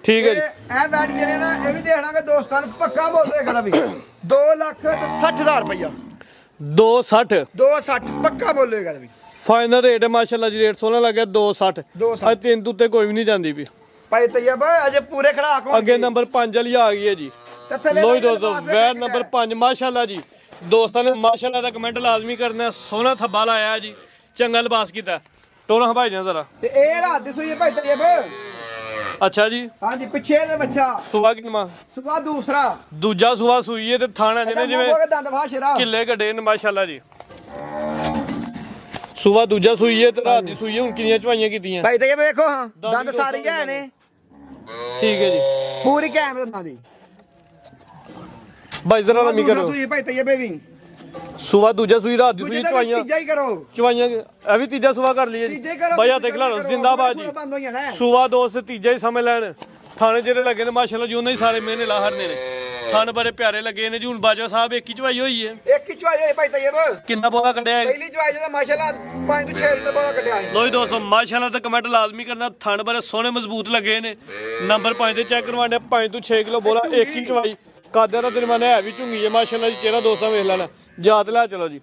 ਠੀਕ ਹੈ ਜੀ। ਇਹ ਵੈਲੀ ਜਿਹੜੇ ਨਾ ਇਹ ਵੀ ਦੇਖਣਾਗੇ ਦੋਸਤਾਂ ਨੂੰ ਪੱਕਾ ਬੋਲਦੇ ਖੜਾ ਵੀ 2,60,000 ਰੁਪਇਆ 260 260 ਪੱਕਾ ਬੋਲੇਗਾ ਵੀ। ਫਾਈਨਲ ਰੇਟ ਹੈ ਮਾਸ਼ਾਅੱਲਾ ਜੀ। ਰੇਟ ਸੋਹਣਾ ਲੱਗਿਆ 260। 260 ਅੱਜ 3 ਤੋਂ ਉੱਤੇ ਕੋਈ ਵੀ ਨਹੀਂ ਜਾਂਦੀ ਵੀ। ਭਾਈ ਤੈਯਬ ਅਜੇ ਪੂਰੇ ਖੜਾ ਕੋ ਅੱਗੇ ਨੰਬਰ 5 ਵਾਲੀ ਆ ਗਈ ਹੈ ਜੀ। ਲੋ ਜੀ ਦੋਸਤੋ, ਵੈਰ ਨੰਬਰ 5 ਮਾਸ਼ਾਅੱਲਾ ਜੀ। ਦੋਸਤਾਂ ਨੇ ਮਾਸ਼ਾਅੱਲਾ ਦਾ ਕਮੈਂਟ ਲਾਜ਼ਮੀ ਕਰਨਾ। ਸੋਹਣਾ ਥੱਬਾ ਲਾਇਆ ਜੀ, ਚੰਗਾ ਲਿਬਾਸ ਕੀਤਾ। ਟੋਨਾ ਹਵਾਈ ਜਾ ਜ਼ਰਾ। ਤੇ ਇਹ ਰਾਤ ਦੀ ਸੂਈ ਹੈ ਭਾਈ ਤੈਯਬ। ਅੱਛਾ ਜੀ। ਹਾਂਜੀ ਪਿੱਛੇ ਦੇ ਬੱਚਾ ਸੁਆ ਕਿਨਮਾ? ਸੁਬਾ ਦੂਸਰਾ ਦੂਜਾ ਸੁਆ ਸੂਈ ਹੈ ਤੇ ਥਾਣਾ ਜਿਹਨੇ ਜਿਵੇਂ ਦੰਦ ਭਾਸ਼ਰਾ ਕਿੱਲੇ ਗੱਡੇ ਨੇ ਮਾਸ਼ਾਅੱਲਾ ਜੀ। ਸੁਬਾ ਦੂਜਾ ਸੂਈ ਹੈ ਤੇ ਰਾਤ ਦੀ ਸੂਈ ਹੈ। ਹੁਣ ਕਿੰਨੀਆਂ ਚਵਾਈਆਂ ਕੀਤੀਆਂ? ਭਾਈ ਤੈਯਬ ਵੇਖੋ ਹਾਂ ਦੰਦ ਸਾਰੇ ਹੈ ਨੇ। ਠੀਕ ਹੈ ਜੀ। ਪੂਰੀ ਕੈਮਰੇ ਦੰਦਾਂ ਦੀ। ਬਾਈ ਜ਼ਰਾ ਲੰਮੀ ਦੂਸਰਾ ਕਰੋ। ਸੂਈ ਹੈ ਭਾਈ ਤੈਯਬ ਵੀ। ਸੁਬਾ ਦੂਜਾ ਸੂਈ, ਰਾਤ ਦੀ ਦੂਜੇ ਸੂਈ ਦਾ ਚਵਾਈਆਂ। ਤੀਜਾ ਹੀ ਕਰੋ। ਚਵਾਈਆਂ ਇਹ ਵੀ ਤੀਜਾ ਸੁਬਾ ਕਰ ਲਈਏ ਤੀਜੇ ਜੀ। ਕਰੋ। ਬਾਈ ਦੇਖ ਲਾ ਜ਼ਿੰਦਾਬਾਦ ਜੀ। ਬੰਦ ਹੋਈਆਂ ਨੇ। ਸੁਬਾ ਦੋਸਤ ਤੀਜਾ ਹੀ ਸਮਝ ਲੈਣ। ਥਾਣੇ ਜਿਹੜੇ ਲੱਗੇ ਨੇ ਮਾਸ਼ਾਅੱਲਾ ਜੀ, ਉਹਨਾਂ ਹੀ ਸਾਰੇ ਮਹੀਨੇ ਲਾ ਹਰਨੇ ਨੇ। ਥਣ ਬੜੇ ਪਿਆਰੇ ਲੱਗੇ ਨੇ ਜੀ। ਹੁਣ ਬਾਜਵਾ ਸਾਹਿਬ ਇੱਕ ਹੀ ਚਵਾਈ ਹੋਈ ਹੈ, ਇੱਕ ਹੀ ਚਵਾਈ ਹੋਈ ਭਾਈ ਤੈਯਬ। ਕਿੰਨਾ ਬੋਲਾ ਕੱਢਿਆ ਹੈ? ਪਹਿਲੀ ਚਵਾਈ ਦਾ ਮਾਸ਼ਾਅੱਲਾ 5 ਤੋਂ 6 ਲੀਟਰ ਬੋਲਾ ਕੱਢਿਆ ਹੈ। ਲੋ ਜੀ ਦੋਸਤੋ ਮਾਸ਼ਾਅੱਲਾ ਤੇ ਕਮੈਂਟ ਲਾਜ਼ਮੀ ਕਰਨਾ। ਥਣ ਬੜੇ ਸੋਹਣੇ ਮਜ਼ਬੂਤ ਲੱਗੇ ਨੇ। ਨੰਬਰ 5 ਤੇ ਚੈੱਕ ਕਰਵਾਣੇ 5 ਤੋਂ 6 ਕਿਲੋ ਬੋਲਾ ਇੱਕ ਹੀ ਚਵਾਈ। ਕਾਦਰ ਦਾ ਦਿਨਮਾਨਾ ਹੈ ਵੀ ਝੁੰਗੀ ਹੈ ਮਾਸ਼ਾਅੱਲਾ ਜੀ। ਚਿਹਰਾ ਦੋਸਤਾਂ ਵੇਖ ਲੈਣਾ, ਜਾਤ ਲੈ ਚਲੋ ਜੀ।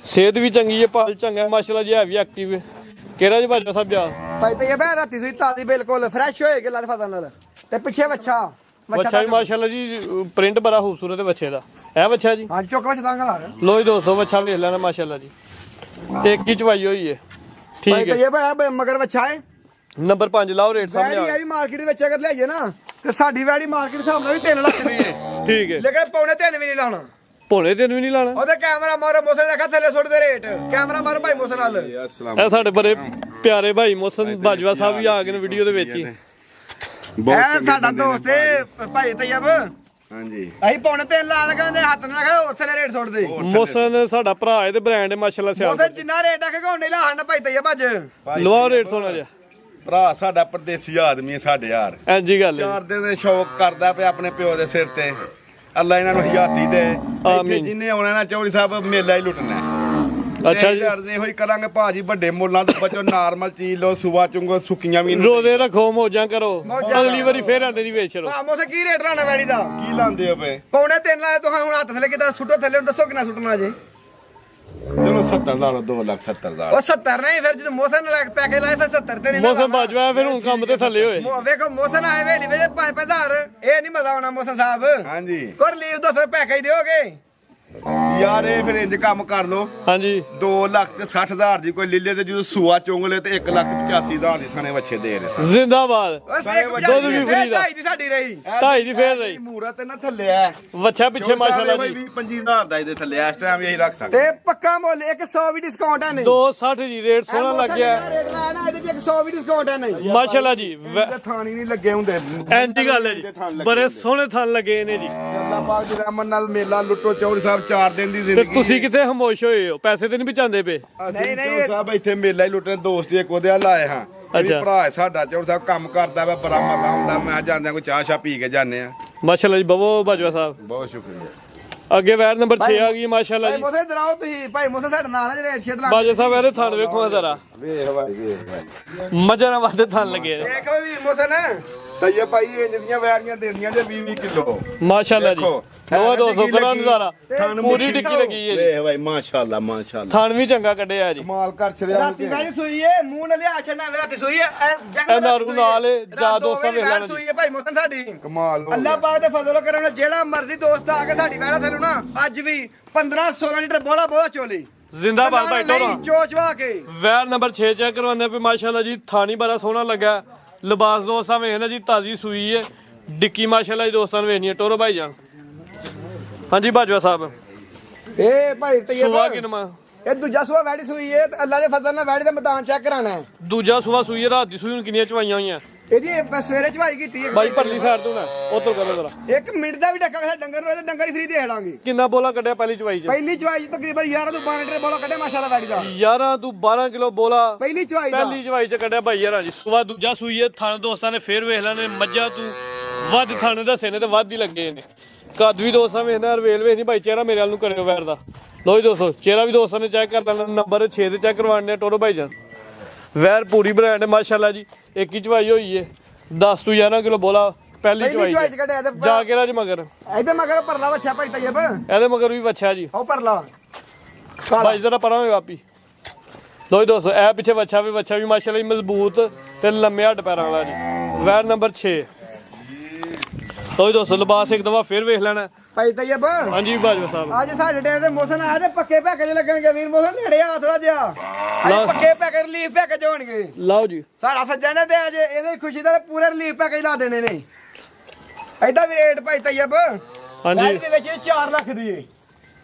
ਸਿਹਤ ਵੀ ਚੰਗੀ ਹੈ, ਪਾਲ ਚੰਗਾ ਮਾਸ਼ਾਅੱਲਾ ਜੀ, ਹੈ ਵੀ ਐਕਟਿਵ ਹੈ। ਕਿਹੜਾ ਜੀ ਬਾਜਵਾ ਸਾਹਿਬ ਜਾ ਭਾਈ ਤੈਯਬ ਰਾਤੀ ਸੂਈ ਤਾਜ਼ੀ ਬਿਲਕੁਲ ਫਰੈਸ਼ ਹੋਏਗੀ ਲੱਲ ਫਸਲ ਨਾਲ। ਤੇ ਪਿੱਛੇ ਵੱਛਾ ਬੱਚਾ ਵੀ ਮਾਸ਼ਾਅੱਲਾ ਜੀ ਪ੍ਰਿੰਟ ਬੜਾ ਖੂਬਸੂਰਤ ਹੈ ਬੱਚੇ ਦਾ। ਇਹ ਬੱਚਾ ਜੀ ਹਾਂ ਚੁੱਕ ਵੱਛ ਤਾਂ ਲਾ ਲੋ ਜੀ ਦੋਸਤੋ ਬੱਚਾ ਵੇਖ ਲੈਣਾ ਮਾਸ਼ਾਅੱਲਾ ਜੀ। ਇੱਕ ਹੀ ਚਵਾਈ ਹੋਈ ਹੈ, ਠੀਕ ਭਾਈ ਹੈ। ਤੈਯਬ ਮਗਰ ਵੱਛਾ ਹੈ। ਨੰਬਰ 5 ਲਾਓ ਰੇਟ ਸਾਹਮਣੇ ਵੈੜੀ ਆ। ਆ ਵੀ ਮਾਰਕੀਟ ਵਿੱਚ ਅਗਰ ਲਿਆਈਏ ਨਾ ਤੇ ਸਾਡੀ ਵੈੜੀ ਮਾਰਕੀਟ ਹਿਸਾਬ ਨਾਲ ਵੀ 3 ਲੱਖ ਦੀ ਹੈ, ਠੀਕ ਹੈ। ਲੇਕਿਨ ਪੌਣੇ 3 ਵੀ ਨਹੀਂ ਲਾਉਣਾ। ਭੋਲੇ ਦਿਨ ਵੀ ਨਹੀਂ ਲਾਣਾ। ਉਹਦੇ ਕੈਮਰਾ ਮਾਰੋ ਮੋਸੇ ਦੇਖਾ ਥੱਲੇ ਸੁੱਟ ਦੇ ਰੇਟ। ਕੈਮਰਾ ਮਾਰੋ ਭਾਈ ਮੋਸੇ ਨਾਲ। ਇਹ ਸਾਡੇ ਬੜੇ ਪਿਆਰੇ ਭਾਈ ਮੋਹਸਨ ਬਾਜਵਾ ਸਾਹਿਬ ਵੀ ਆ ਗਏ ਨੇ ਵੀਡੀਓ ਦੇ ਵਿੱਚ ਹੀ। ਇਹ ਸਾਡਾ ਦੋਸਤ ਹੈ ਭਾਈ ਤੈਯਬ। ਹਾਂਜੀ ਅਸੀਂ ਪੌਣੇ 3 ਲਾ ਲਗਾਉਂਦੇ ਹੱਥ ਨਾਲ ਲਗਾ ਹੋਰ ਥੱਲੇ ਰੇਟ ਸੁੱਟ ਦੇ। ਮੋਹਸਨ ਸਾਡਾ ਭਰਾ ਹੈ ਤੇ ਬ੍ਰਾਂਡ ਹੈ ਮਾਸ਼ਾਅੱਲਾ ਸਿਆਲ। ਮੋਸੇ ਜਿੰਨਾ ਰੇਟ ਆ ਕੇ ਹੁਣ ਨਹੀਂ ਲਾਹਣ ਭਾਈ ਤੈਯਬ ਅੱਜ। ਲਵਾਓ ਰੇਟ ਸੋਨਾ ਜਿਹਾ। ਭਰਾ ਸਾਡਾ ਪਰਦੇਸੀ ਆਦਮੀ ਹੈ ਸਾਡੇ ਯਾਰ। ਐਂਜੀ ਗੱਲ ਹੈ। 4 ਦਿਨ ਦੇ ਸ਼ੌਕ ਕਰਦਾ ਪਿਆ ਆਪਣੇ ਪਿਓ ਦੇ ਸਿਰ ਤੇ। ਅੱਲਾ ਇਹਨਾਂ ਨੂੰ ਹਯਾਤੀ ਦੇ। ਇੱਥੇ ਆਮੀਨ। ਜਿੰਨੇ ਆਉਣਾ ਨਾ ਚੌਧਰੀ ਸਾਹਿਬ ਮੇਲਾ ਹੀ ਲੁੱਟਣਾ। ਅੱਛਾ ਜੀ। ਕਰਦੇ ਹੋਈ ਕਰਾਂਗੇ ਭਾਜੀ ਵੱਡੇ ਮੁੱਲਾਂ ਤੋਂ ਬਚੋ। ਨਾਰਮਲ ਚੀਜ਼ ਲੋ, ਸੁਬਾ ਚੁੰਗੋ ਸੁੱਕੀਆਂ ਵੀ ਰੋਦੇ ਰੱਖੋ, ਮੌਜਾਂ ਕਰੋ, ਅਗਲੀ ਵਾਰੀ ਫੇਰ ਆਂਦੇ ਦੀ ਵੇਚ ਲੋ। ਹਾਂ ਮੋਸੇ ਕੀ ਰੇਟ ਲਾਣਾ ਵੈੜੀ ਦਾ? ਕੀ ਲਾਂਦੇ ਹੋ ਪਏ? ਪੌਣੇ 3 ਲਾਏ ਤੁਸੀਂ ਹੁਣ ਹੱਥ ਥੱਲੇ ਕਿਦਾਂ ਸੁੱਟੋ ਥੱਲੇ ਦੱਸੋ ਕਿੰਨਾ ਸੁੱਟਣਾ ਜੇ? ਚਲੋ 70 ਲਾ ਲਓ, 2,70,000। ਉਹ 70 ਨਹੀਂ ਫਿਰ ਜਦੋਂ ਮੋਸਨ ਨਾਲ ਪੈਕੇਜ ਲਾਇਆ ਤਾਂ 70 ਤੇ ਨਹੀਂ ਨਾ ਮੌਸਮ ਬਾਜਵਾ ਫਿਰ ਹੁਣ ਕੰਮ ਤੇ ਥੱਲੇ ਹੋਏ। ਵੇਖੋ ਮੋਸਨ ਆਏ ਵੇ ਨਹੀਂ ਵੇ 5,000 ਇਹ ਨਹੀਂ ਮਜ਼ਾ ਆਉਣਾ ਮੋਸਨ ਸਾਹਿਬ। ਹਾਂਜੀ ਕੋਰ ਲੀਵ ਦੱਸੋ ਪੈਕੇਜ ਦਿਓਗੇ? ਯਾਰ ਇਹ ਫਿਰ ਇੰਜ ਕੰਮ ਕਰ ਲੋ। ਹਾਂਜੀ 2,60,000 ਦੀ ਕੋਈ ਲੀਲੇ ਤੇ ਜਦੋਂ ਸੂਆ ਚੁੰਗ ਲੈ ਤੇ 1,85,000 ਦੀ ਸਣੇ ਬੱਚੇ ਦੇ ਰਹੇ ਸਨ। ਜ਼ਿੰਦਾਬਾਦ। ਬਸ ਇੱਕ ਦੁੱਧ ਵੀ free ਦਾ। 2.5 ਦੀ ਸਾਡੀ ਰਹੀ। 2.5 ਦੀ ਫੇਰ ਰਹੀ। ਮੂਰਾ ਤੇ ਨਾ ਥੱਲੇ ਆ ਵੱਛਾ ਪਿੱਛੇ ਮਾਸ਼ਾਅੱਲਾ ਜੀ। 25,000 ਦਾ ਇਹਦੇ ਥੱਲੇ ਇਸ ਟਾਈਮ ਵੀ ਅਸੀਂ ਰੱਖ ਸਕਦੇ। ਤੇ ਪੱਕਾ ਮੁੱਲ 100 ਵੀ ਡਿਸਕਾਊਂਟ ਹੈ ਨਹੀਂ। 260 ਜੀ ਰੇਟ ਸੋਹਣਾ ਲੱਗ ਗਿਆ। ਰੇਟ ਲਾਇਆ ਨਾ ਇਹਦੇ 100 ਵੀ ਡਿਸਕਾਊਂਟ ਹੈ ਨਹੀਂ। ਮਾਸ਼ਾਅੱਲਾ ਜੀ ਇਹਦੇ ਥਾਣੀ ਨਹੀਂ ਲੱਗੇ ਹੁੰਦੇ। ਐਂਜੀ ਗੱਲ ਹੈ ਜੀ, ਬੜੇ ਸੋਹਣੇ ਥਣ ਲੱਗੇ ਨੇ ਜੀ। ਅੱਲਾਹ ਪਾਕ ਦੀ ਰਹਿਮਤ ਨਾਲ ਮੇਲਾ ਲੁੱਟੋ ਚੌਧਰੀ ਸਾਹਿਬ 4 ਦਿਨ ਦੀ ਤੇ ਜ਼ਿੰਦਗੀ। ਤੁਸੀਂ ਕਿੱਥੇ ਖਾਮੋਸ਼ ਹੋਏ ਹੋ? ਪੈਸੇ ਤੇ ਨਹੀਂ ਬਚਾਉਂਦੇ ਪਏ? ਨਹੀਂ ਚੌਧਰੀ ਸਾਹਿਬ ਇੱਥੇ ਮੇਲਾ ਹੀ ਲੁੱਟਣ ਦੋਸਤ ਇੱਕ ਉਹਦੇ ਆ ਲਾਏ ਹਾਂ। ਅੱਛਾ। ਅੱਛਾ ਭਰਾ ਹੈ ਸਾਡਾ ਚੌਧਰੀ ਸਾਹਿਬ ਕੰਮ ਕਰਦਾ ਵਾ, ਬੜਾ ਮਜ਼ਾ ਆਉਂਦਾ। ਮੈਂ ਜਾਂਦਿਆਂ ਕੋਈ ਚਾਹ ਸ਼ਾ ਪੀ ਕੇ ਜਾਂਦੇ ਆ। ਮਾਸ਼ਾਅੱਲਾ ਜੀ ਬਵੋ ਬਾਜਵਾ ਸਾਹਿਬ। ਬਹੁਤ ਸ਼ੁਕਰੀਆ। ਅੱਗੇ ਵੈਰ ਨੰਬਰ 6 ਆ ਗਈ ਮਾਸ਼ਾਅੱਲਾ ਭਾਈ ਜੀ। ਮੋਸੇ ਇਧਰ ਆਓ ਤੁਸੀਂ। ਭਾਈ ਮੋਸੇ ਸਾਡੇ ਨਾਲ ਹੈ ਰੇਟ ਸ਼ੀਟ ਲਾ। ਬਾਜਵਾ ਸਾਹਿਬ ਇਹਦੇ ਥਣ ਵੇਖੋ ਜ਼ਰਾ, ਵੇਖ ਭਾਈ ਵੇਖ ਭਾਈ। ਮਜ਼ੇ ਨਾਲ ਵਾਦੇ ਥਣ ਲੱਗੇ ਨੇ। ਦੇਖੋ ਵੀ ਮੋਸੇ ਨਾ ਤਈਏ ਭਾਈ ਇੰਜ ਦੀਆਂ ਵੈਰੀਆਂ ਦੇਣੀਆਂ ਜੇ 20 ਕਿਲੋ। ਮਾਸ਼ਾਅੱਲਾ ਜੀ ਦੇਖੋ। ਉਹ 200 ਗ੍ਰਾਮ ਲੱਗੀ। ਨਜ਼ਾਰਾ ਥਣ ਪੂਰੀ ਮਿੱਠੀ ਟਿੱਕੀ ਲੱਗੀ ਹੈ ਜੀ। ਵੇਖ ਭਾਈ ਮਾਸ਼ਾਅੱਲਾ ਮਾਸ਼ਾਅੱਲਾ। ਥਣ ਵੀ ਚੰਗਾ ਕੱਢਿਆ ਜੀ। ਕਮਾਲ ਕਰ ਛੜਿਆ। ਰਾਤੀ ਭਾਈ ਸੂਈ ਏ ਮੂੰਹ ਨਾਲ ਲਿਆ ਛੱਡਣਾ ਰਾਤੀ ਸੂਈ ਏ ਇਹ ਨਾਰੂ ਨਾਲ ਏ, ਜਾਂ ਦੋਸਤਾਂ ਵੇਖ ਲੈਣਾ ਜੀ। ਸੂਈ ਏ ਭਾਈ ਮੋਸਨ ਸਾਡੀ। ਕਮਾਲ ਹੋ ਅੱਲਾਹ ਪਾਕ ਦੇ ਫਜ਼ਲ ਕਰਮ ਜਿਹੜਾ ਮਰਜ਼ੀ ਦੋਸਤ ਆ ਕੇ ਸਾਡੀ ਵੈਣਾ ਥੱਲੋਂ ਨਾ ਅੱਜ ਵੀ 15-16 ਲੀਟਰ ਬੋਲਾ ਚੋਲੀ ਜ਼ਿੰਦਾਬਾਦ ਭਾਈ ਟੋਰਾ। ਚੋਚਵਾ ਕੇ ਵੈਰ ਨੰਬਰ 6 ਚੈੱਕ ਕਰਵਾਉਂਦੇ ਪਏ ਮਾਸ਼ਾਅੱਲਾ ਜੀ। ਥਾਣੀ ਬੜਾ ਸੋਹਣਾ ਲੱਗਾ। ਲਿਬਾਸ ਦੋਸਤਾਂ ਵੇਖਣਾ ਜੀ, ਤਾਜ਼ੀ ਸੂਈ ਹੈ। ਡਿੱਕੀ ਮਾਸ਼ਾਅੱਲਾ ਜੀ ਦੋਸਤਾਂ ਨੂੰ ਵੇਖਣੀ ਹੈ। ਟੋਰੋ ਭਾਈ ਜਾਨ। ਹਾਂਜੀ ਬਾਜਵਾ ਸਾਹਿਬ ਏ ਭਾਈ ਤਈਏ ਸੁਵਾ ਕਿਨਮਾ ਇਹ ਦੂਜਾ ਸੂਆ ਵੈੜੀ ਸੂਈ ਏ ਤੇ ਅੱਲਾਹ ਦੇ ਫਜ਼ਲ ਨਾਲ ਵੈੜੀ ਦਾ ਮੈਦਾਨ ਚੈੱਕ ਕਰਾਣਾ ਹੈ। ਦੂਜਾ ਸੁਵਾ ਸੂਈ ਹੈ। ਰਾਤ ਦੀ ਸੂਈ ਹੁਣ ਕਿੰਨੀਆਂ ਚਵਾਈਆਂ ਹੋਈਆਂ ਇਹਦੀ ਸਵੇਰੇ ਚਵਾਈ ਕੀਤੀ ਹੈ ਬਾਈ ਪਰਲੀ ਸਾਈਡ ਤੋਂ ਨਾ ਉਧਰ ਕਰੋ ਜ਼ਰਾ। 1 ਮਿੰਟ ਦਾ ਵੀ ਡੱਕਾ ਕਿਸੇ ਡੰਗਰ ਨੂੰ ਡੰਗਰ ਹੀ ਫਰੀ ਦੇ ਹੜਾਂਗੇ। ਕਿੰਨਾ ਬੋਲਾ ਕੱਢਿਆ ਪਹਿਲੀ ਚਵਾਈ 'ਚ? ਪਹਿਲੀ ਚਵਾਈ 'ਚ ਤਕਰੀਬਨ 11 ਤੋਂ 12 ਲੀਟਰ ਬੋਲਾ ਕੱਢਿਆ ਮਾਸ਼ਾਅੱਲਾ ਵੈੜੀ ਦਾ। 11 ਤੋਂ 12 ਕਿਲੋ ਬੋਲਾ ਪਹਿਲੀ ਚਵਾਈ ਦਾ। ਪਹਿਲੀ ਚਵਾਈ 'ਚ ਕੱਢਿਆ ਭਾਈ ਯਾਰਾਂ ਜੀ। ਸੁਵਾ ਦੂਜਾ ਸੂਈ ਹੈ। ਥਣ ਦੋਸਤਾਂ ਨੇ ਫੇਰ ਵੇਖ ਲੈਣੇ। ਮੱਝਾਂ ਤੂੰ ਵੱਧ ਥਣ ਦੱਸੇ ਨੇ ਤੇ ਵੱਧ ਹੀ ਲੱਗੇ ਨੇ। ਕੱਦ ਵੀ ਦੋਸਤਾਂ ਵੇਖਣਾ, ਰਵੇਲ ਵੇਖ ਨਹੀਂ ਭਾਈ। ਚਿਹਰਾ ਮੇਰੇ ਵੱਲ ਨੂੰ ਕਰਿਓ ਵੈਰ ਦਾ। ਲੋ ਜੀ ਦੋਸਤੋ ਚਿਹਰਾ ਵੀ ਦੋਸਤਾਂ ਨੇ ਚੈੱਕ ਕਰ ਲੈਣਾ। ਨੰਬਰ 6 ਤੇ ਚੈੱਕ ਕਰਵਾਉਣੇ ਆ ਟੋਰੋ ਭਾਈ ਜਾਨ। ਵੈਰ ਪੂਰੀ ਬ੍ਰਾਂਡ ਹੈ ਮਾਸ਼ਾਅੱਲਾ ਜੀ। ਇੱਕ ਹੀ ਚਵਾਈ ਹੋਈ ਹੈ। 10 ਤੋਂ 11 ਕਿਲੋ ਬੋਲਾ ਪਹਿਲੀ ਚਵਾਈ ਚਵਾਈ 'ਚ ਕੱਢਿਆ ਤੇ ਜਾ ਕੇ ਰਾਜ ਮਗਰ ਇਹਦੇ ਮਗਰ ਪਰਲਾ ਵੱਛਾ ਭਾਈ ਤਈਬ। ਇਹਦੇ ਮਗਰ ਵੀ ਵੱਛਾ ਜੀ। ਉਹ ਪਰਲਾ ਭਾਈ ਜਰਾ ਪਰਾਂ ਹੋਵੇ ਵਾਪੀ। ਲੋ ਜੀ ਦੋਸਤੋ ਇਹ ਪਿੱਛੇ ਵੱਛਾ ਵੀ ਮਾਸ਼ਾਅੱਲਾ ਜੀ ਮਜ਼ਬੂਤ ਤੇ ਲੰਮੇ ਹੱਡ ਪੈਰਾਂ ਵਾਲਾ ਜੀ। ਵੈਰ ਨੰਬਰ 6। ਲੋ ਜੀ ਦੋਸਤੋ ਲਿਬਾਸ ਇੱਕ ਦਫਾ ਫੇਰ ਵੇਖ ਲੈਣਾ ਭਾਈ ਤਈਬ। ਹਾਂਜੀ ਬਾਜਵਾ ਸਾਹਿਬ ਅੱਜ ਸਾਡੇ ਟਾਈਮ ਦੇ ਮੌਸਮ ਆਇਆ ਤੇ ਪੱਕੇ ਪੈਕੇਜ ਲੱਗਣਗੇ ਵੀਰ ਮੌਸਮ ਨੇੜੇ ਆ ਥੋੜਾ ਜਿਹਾ। ਅੱਜ ਪੱਕੇ ਪੈਕੇਜ ਰਿਲੀਫ ਪੈਕੇਜ ਹੋਣਗੇ। ਲਓ ਜੀ ਸਾਡਾ ਸੱਜਣ ਨੇ ਤੇ ਅੱਜ ਇਹਦੀ ਖੁਸ਼ੀ ਦਾ ਪੂਰੇ ਰਿਲੀਫ ਪੈਕੇਜ ਲਾ ਦੇਣੇ ਨੇ। ਐਦਾਂ ਵੀ ਰੇਟ ਭਾਈ ਤਈਬ ਹਾਂਜੀ ਦੇ ਵਿੱਚ 4 ਲੱਖ ਦੀ ਏ।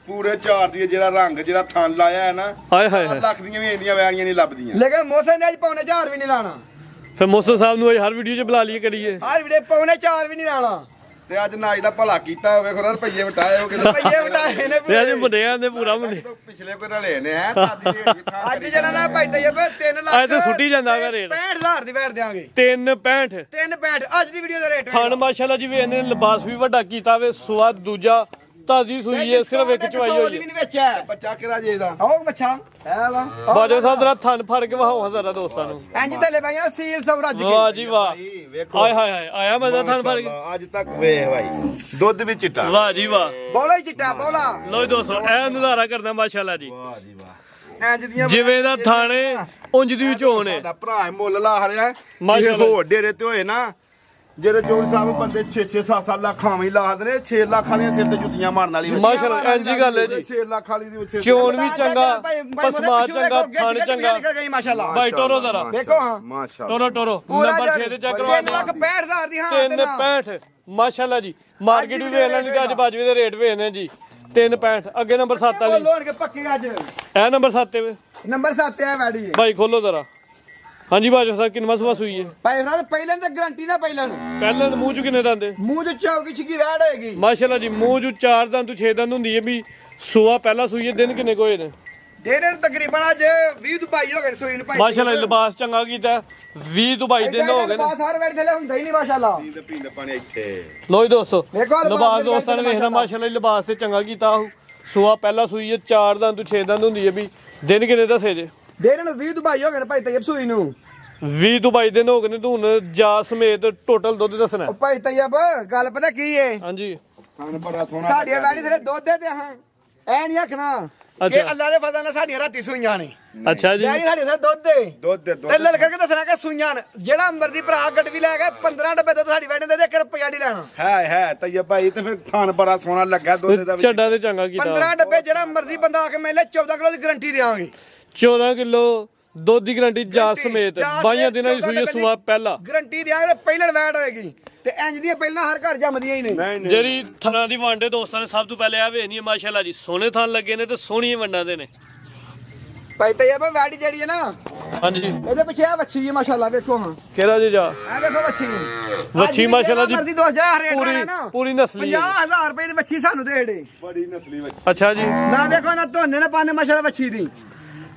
ਪੂਰੇ 4 ਦੀ ਜਿਹੜਾ ਰੰਗ ਜਿਹੜਾ ਥਣ ਲਾਇਆ ਹੈ ਨਾ, ਹਾਏ ਹਾਏ 4 ਲੱਖ ਦੀਆਂ ਵੀ ਇੰਦੀਆਂ ਵੈਰੀਆਂ ਨਹੀਂ ਲੱਭਦੀਆਂ। ਲੇਕਿਨ ਮੌਸਮ ਨੇ ਅੱਜ ਪੌਣੇ 4 ਵੀ ਨਹੀਂ ਲਾਣਾ। ਫਿਰ ਮੋਸਨ ਸਾਹਿਬ ਨੂੰ ਹਰ ਵੀਡੀਓ 'ਚ ਬੁਲਾ ਲਈਏ ਕਰੀਏ। ਹਰ ਵੀਡੀਓ ਪੌਣੇ 4 ਵੀ ਨਹੀਂ ਲਾਣਾ। ਤੇ ਅੱਜ ਨਾਈ ਦਾ ਭਲਾ ਕੀਤਾ ਹੋਵੇ ਖੁਰਾ ਰੁਪਈਏ ਵਟਾਏ ਹੋ ਕਿਤੇ ਰੁਪਈਏ ਵਟਾਏ ਨੇ ਤੇ ਅੱਜ ਮੁੰਡਿਆਂ ਦੇ ਪੂਰਾ ਮੁੰਡੇ ਪਿਛਲੇ ਕੋਈ ਰਲੇ ਨੇ ਹੈ ਦਾਦੀ ਦੇ ਅੱਜ ਜਿਹੜਾ ਨਾ ਭਾਈ ਤਈਬ 3 ਲੱਖ ਅੱਜ ਤਾਂ ਸੁੱਟੀ ਜਾਂਦਾ ਵਾ ਰੇਟ 65000 ਦੀ ਵੈਟ ਦੇਾਂਗੇ 365 365 ਅੱਜ ਦੀ ਵੀਡੀਓ ਦਾ ਰੇਟ ਥਣ ਮਾਸ਼ਾਅੱਲਾ ਜੀ ਵੇ ਇਹਨੇ ਲਿਬਾਸ ਵੀ ਵੱਡਾ ਕੀਤਾ ਵੇ ਸਵਾਦ ਦੂਜਾ ਤਾਜ਼ੀ ਸੂਈ ਹੈ ਸਿਰਫ ਇੱਕ ਚਵਾਈ ਹੋਈ ਵੀ ਹੈ ਨਹੀਂ ਵੇਚਿਆ ਬੱਚਾ ਕਿਹੜਾ ਜੇ ਦਾ ਆਓ ਬੱਚਾ ਹੈ ਲਾ ਬਾਜੋ ਸਾਹਿਬ ਜਰਾ ਥਣ ਫੜ ਕੇ ਵਹਾਓ ਜ਼ਰਾ ਦੋਸਤਾਂ ਨੂੰ ਇੰਜ ਥੱਲੇ ਪਾਈਆਂ ਸੀਲ ਸਭ ਰੱਜ ਵਾਹ ਕੇ ਜੀ ਵਾਹ ਵੇਖੋ ਹਾਏ ਹਾਏ ਹਾਏ ਆਇਆ ਮਜ਼ਾ ਥਣ ਫੜ ਕੇ ਮਾਸ਼ਾਅੱਲਾ, ਅੱਜ ਤੱਕ ਵੇਖ ਭਾਈ ਦੁੱਧ ਵੀ ਚਿੱਟਾ ਵਾਹ ਜੀ ਵਾਹ ਬੋਲਾ ਹੀ ਚਿੱਟਾ ਬੋਲਾ ਲੋ ਦੋਸਤੋ ਇਹ ਨਜ਼ਾਰਾ ਕਰਦਾ ਮਾਸ਼ਾਅੱਲਾ ਜੀ ਵਾਹ ਜੀ ਵਾਹ ਇੰਜ ਦੀਆਂ ਜਿਵੇਂ ਦਾ ਥਾਣੇ ਉਂਝ ਦੀ ਵਿਚੋਣ ਹੈ ਸਾਡਾ ਭਰਾ ਮੁੱਲ ਲਾ ਰਿਹਾ ਜੇ ਮਾਸ਼ਾਅੱਲਾ। ਹੋਰ ਡੇਰੇ ਤੇ ਹੋਏ ਨਾ ਜਿਹੜੇ ਚੋਰ ਸਾਹਿਬ ਬੰਦੇ 6-6 7-7 ਲੱਖ ਆਵੇਂ ਲਾ ਦਿੰਦੇ 6 ਲੱਖ ਵਾਲੀਆਂ ਸਿਰ ਤੇ ਜੁੱਤੀਆਂ ਮਾਰਨ ਵਾਲੀ ਮਾਸ਼ਾਅੱਲਾ ਇੰਜ ਹੀ ਗੱਲ ਹੈ ਜੀ 6 ਲੱਖ ਵਾਲੀ ਦੀ ਵਿੱਚ ਚੋਣ ਵੀ ਚੰਗਾ ਪਸਮਾ ਚੰਗਾ ਥਣ ਚੰਗਾ ਮਾਸ਼ਾਅੱਲਾ ਬਾਈ ਟੋਰੋ ਜ਼ਰਾ ਦੇਖੋ ਹਾਂ ਮਾਸ਼ਾਅੱਲਾ ਟੋਰੋ ਨੰਬਰ 6 ਤੇ ਚੈੱਕ ਕਰਵਾ 3,65,000 ਦੀ ਹਾਂ 365 ਮਾਸ਼ਾਅੱਲਾ ਜੀ ਮਾਰਕੀਟ ਵੀ ਵੇਖ ਲੈਣੀ ਤੇ ਅੱਜ ਬਾਜਵੇ ਦੇ ਰੇਟ ਵੇਖਨੇ ਜੀ 365 ਅੱਗੇ ਨੰਬਰ 7 ਵਾਲੀ ਲੋਨ ਕੇ ਪੱਕੇ ਅੱਜ ਇਹ ਨੰਬਰ 7 ਤੇ ਵੇ ਨੰਬਰ 7 ਹੈ ਵੈਡੀ ਭਾਈ ਖੋਲੋ ਜ਼ਰਾ ਹਾਂਜੀ ਬਾਜੋ ਸਾਹਿਬ ਕਿੰਨਾ ਸਵਾ ਸੂਈ ਹੈ ਭਾਈ ਸਾਹਿਬ ਪਹਿਲਾਂ ਤਾਂ ਗਾਰੰਟੀ ਨਾ ਪਹਿਲਾਂ ਪਹਿਲਾਂ ਤਾਂ ਮੂੰਹ ਚ ਕਿੰਨੇ ਦੰਦੇ ਮੂੰਹ ਚ ਚੌਕੀ ਛਿੱਕੀ ਵੈੜ ਹੋਏਗੀ ਮਾਸ਼ਾਅੱਲਾ ਜੀ ਮੂੰਹ ਚ 4 ਦੰਦ ਤੋਂ 6 ਦੰਦ ਹੁੰਦੀ ਹੈ ਵੀ ਸੂਆ ਪਹਿਲਾਂ ਸੂਈ ਹੈ ਦਿਨ ਕਿੰਨੇ ਕੋਏ ਨੇ ਡੇਰੇ ਨੂੰ ਤਕਰੀਬਨ ਅੱਜ 20 ਤੋਂ 22 ਹੋ ਗਏ ਸੋਈ ਨੂੰ ਭਾਈ ਮਾਸ਼ਾਅੱਲਾ ਲਿਬਾਸ ਚੰਗਾ ਕੀਤਾ 20 ਤੋਂ 22 ਦਿਨ ਹੋ ਗਏ ਨੇ ਬਾਸ ਹਰ ਵੈੜ ਥੱਲੇ ਹੁੰਦਾ ਹੀ ਨਹੀਂ ਮਾਸ਼ਾਅੱਲਾ ਪੀਂਦੇ ਪਾਣੀ ਇੱਥੇ ਲੋ ਜੀ ਦੋਸਤੋ ਦੇਖੋ ਲਿਬਾਸ ਦੋਸਤਾਂ ਨੇ ਵੇਖਣਾ ਮਾਸ਼ਾਅੱਲਾ ਜੀ ਲਿਬਾਸ ਤੇ ਚੰਗਾ ਕੀਤਾ ਉਹ ਸੂਆ ਪਹਿਲਾਂ ਸੂਈ ਹੈ 4 ਦੰਦ ਤੋਂ 6 ਦੰਦ ਹੁੰਦੀ ਹੈ ਵੀ ਦਿਨ ਕਿੰਨੇ ਦੱਸੇ ਜੇ ਡੇਰੇ ਨੂੰ 20 ਤੋਂ 22 ਹੋ ਗਏ ਨੇ ਭਾਈ ਤੈਯਬ ਸੂਈ ਨੂੰ 20 ਤੋਂ 22 ਦਿਨ ਹੋ ਗਏ ਨੇ ਤੂੰ ਹੁਣ ਜਾ ਸਮੇਤ ਟੋਟਲ ਦੁੱਧ ਦੱਸਣਾ ਉਹ ਭਾਈ ਤੈਯਬ ਗੱਲ ਪਤਾ ਕੀ ਏ ਹਾਂਜੀ ਖਾਣ ਬੜਾ ਸੋਹਣਾ ਸਾਡੀਆਂ ਵੈੜੀ ਥੱਲੇ ਦੁੱਧ ਦੇ ਤੇ ਹਾਂ ਐ ਨਹੀਂ ਆਖਣਾ ਕਿ ਅੱਛਾ। ਅੱਲਾ ਦੇ ਫਜ਼ਲ ਨਾਲ ਸਾਡੀਆਂ ਰਾਤੀ ਸੂਈਆਂ ਨੇ ਅੱਛਾ ਜੀ ਵੈੜੀ ਸਾਡੀ ਥੱਲੇ ਦੁੱਧ ਦੇ ਦੁੱਧ ਦੇ ਤੇ ਲਲ ਕਰਕੇ ਦੱਸਣਾ ਕਿ ਸੂਈਆਂ ਨੇ ਜਿਹੜਾ ਮਰਦੀ ਭਰਾ ਗੱਡਵੀ ਲੈ ਕੇ 15 ਡੱਬੇ ਦੁੱਧ ਸਾਡੀ ਵੈੜੀ ਦੇ ਦੇ 1 ਰੁਪਿਆ ਨਹੀਂ ਲੈਣਾ ਹੈ ਤਈਆ ਭਾਈ ਤੇ ਫਿਰ ਖਾਣ ਬੜਾ ਸੋਹਣਾ ਲੱਗਾ ਦੁੱਧ ਦਾ ਵਿੱਚ। ਚੱਡਾ ਤੇ ਚੰਗਾ ਕੀਤਾ 15 ਡੱਬੇ ਜਿਹੜਾ ਮਰਦੀ ਬੰਦਾ ਆ ਕੇ ਮੇਲੇ 14 ਕਿਲੋ ਦੀ ਗਾਰੰਟੀ ਦੇਵਾਂਗੇ 14 ਕਿਲੋ ਦੁੱਧ ਦੀ ਗਾਰੰਟੀ ਜਾ ਸਮੇਤ 22 ਦਿਨਾਂ ਦੀ ਸੂਈ ਸੂਆ ਪਹਿਲਾ ਗਾਰੰਟੀ ਦਿਆਂਗੇ ਪਹਿਲਣ ਵੈਟ ਹੋਏਗੀ ਤੇ ਇੰਜ ਦੀਆਂ ਪਹਿਲਾਂ ਹਰ ਘਰ ਜੰਮਦੀਆਂ ਹੀ ਨੇ ਨਹੀਂ ਨਹੀਂ ਜਿਹੜੀ ਥਣਾ ਦੀ ਵਾਂਡੇ ਦੋਸਤਾਂ ਨੇ ਸਭ ਤੋਂ ਪਹਿਲੇ ਆ ਵੇਖਣੀ ਹੈ ਮਾਸ਼ਾਅੱਲਾ ਜੀ ਸੋਹਣੇ ਥਣ ਲੱਗੇ ਨੇ ਤੇ ਸੋਹਣੀਆਂ ਵੰਡਾਂ ਦੇ ਨੇ ਭਾਈ ਤੈਯਬ ਵੈੜੀ ਜਿਹੜੀ ਹੈ ਨਾ ਹਾਂਜੀ ਇਹਦੇ ਪਿੱਛੇ ਆ ਵੱਛੀ ਹੈ ਮਾਸ਼ਾਅੱਲਾ ਵੇਖੋ ਹਾਂ ਕਿਹੜਾ ਜੀ ਜਾ ਆ ਵੇਖੋ ਵੱਛੀ ਵੱਛੀ ਮਾਸ਼ਾਅੱਲਾ ਜੀ ਮਰਦੀ 2000 ਰੇਟ ਪੂਰੀ ਹੈ ਨਾ ਪੂਰੀ ਨਸਲੀ ਹੈ 50000 ਰੁਪਏ ਦੀ ਵੱਛੀ ਸਾਨੂੰ ਦੇ ਦੇ ਬੜੀ ਨਸਲੀ ਵਿੱਚ ਅੱਛਾ ਜੀ ਨਾ ਦੇਖੋ ਨਾ ਧੋਨੇ ਨਾ ਪਾਣੇ ਮਾਸ਼ਾਅੱਲਾ ਵੱਛੀ ਦੀ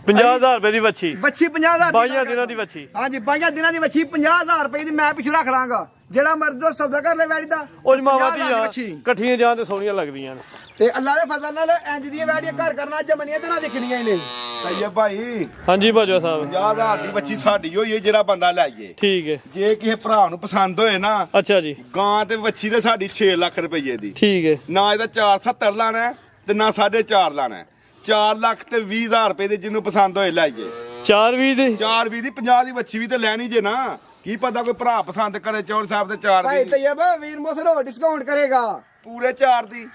50000 ਰੁਪਏ ਦੀ ਵੱਛੀ ਵੱਛੀ 50000 22 ਦਿਨਾਂ ਦੀ ਵੱਛੀ ਹਾਂਜੀ 22 ਦਿਨਾਂ ਦੀ ਵੱਛੀ 50000 ਰੁਪਏ ਦੀ ਮੈਂ ਪਿੱਛੋਂ ਰੱਖ ਲਾਂਗਾ ਜਿਹੜਾ ਮਰਦ ਸੌਦਾ ਕਰ ਲੈ ਵੈੜੀ ਦਾ ਉਹ ਜਮਾਵਾ 50,000 ਦੀ ਧੀਆਂ ਵੱਛੀ। ਇਕੱਠੀਆਂ ਜਾਣ ਤੇ ਸੋਹਣੀਆਂ ਲੱਗਦੀਆਂ ਨੇ ਤੇ ਅੱਲਾ ਦੇ ਫਜ਼ਲ ਨਾਲ ਇੰਜ ਦੀਆਂ ਵੈੜੀਆਂ ਘਰ ਕਰਨਾ ਜਮਨੀਆਂ ਤੇ ਨਾ ਵਿਕਣੀਆਂ ਹੀ ਨੇ ਤਈਆ ਭਾਈ ਹਾਂਜੀ ਬਾਜਵਾ ਸਾਹਿਬ 50,000 ਦੀ ਬੱਚੀ ਸਾਡੀ ਹੋਈ ਹੈ ਜਿਹੜਾ ਬੰਦਾ ਲਾਈਏ ਠੀਕ ਹੈ ਜੇ ਕਿਸੇ ਭਰਾ ਨੂੰ ਪਸੰਦ ਹੋਏ ਨਾ ਅੱਛਾ ਜੀ ਗਾਂ ਤੇ ਵੱਛੀ ਤੇ ਸਾਡੀ 6 ਲੱਖ ਰੁਪਏ ਦੀ ਠੀਕ ਹੈ ਨਾ ਇਹਦਾ 470 ਲਾਣਾ ਹੈ ਤੇ ਨਾ 4.5 ਲਾਣਾ ਹੈ 4 ਲੱਖ ਤੇ 20,000 ਰੁਪਏ ਦੇ ਜਿਹਨੂੰ ਪਸੰਦ ਹੋਏ ਲਾਈਏ 420 ਦੀ 4 20 ਦੀ 50 ਦੀ ਵੱਛੀ ਵੀ ਤੇ ਲੈਣੀ ਜੇ ਨਾ ਕੀ ਪਤਾ ਕੋਈ ਭਰਾ ਪਸੰਦ ਕਰੇ ਚੌਲ ਸਾਹਿਬ ਤੇ 4 ਭਾਈ ਦੀ ਤੈਯਬ ਵੀਰ ਮੋਸਰ ਹੋਰ ਡਿਸਕਾਊਂਟ ਕਰੇਗਾ ਪੂਰੇ 4 ਦੀ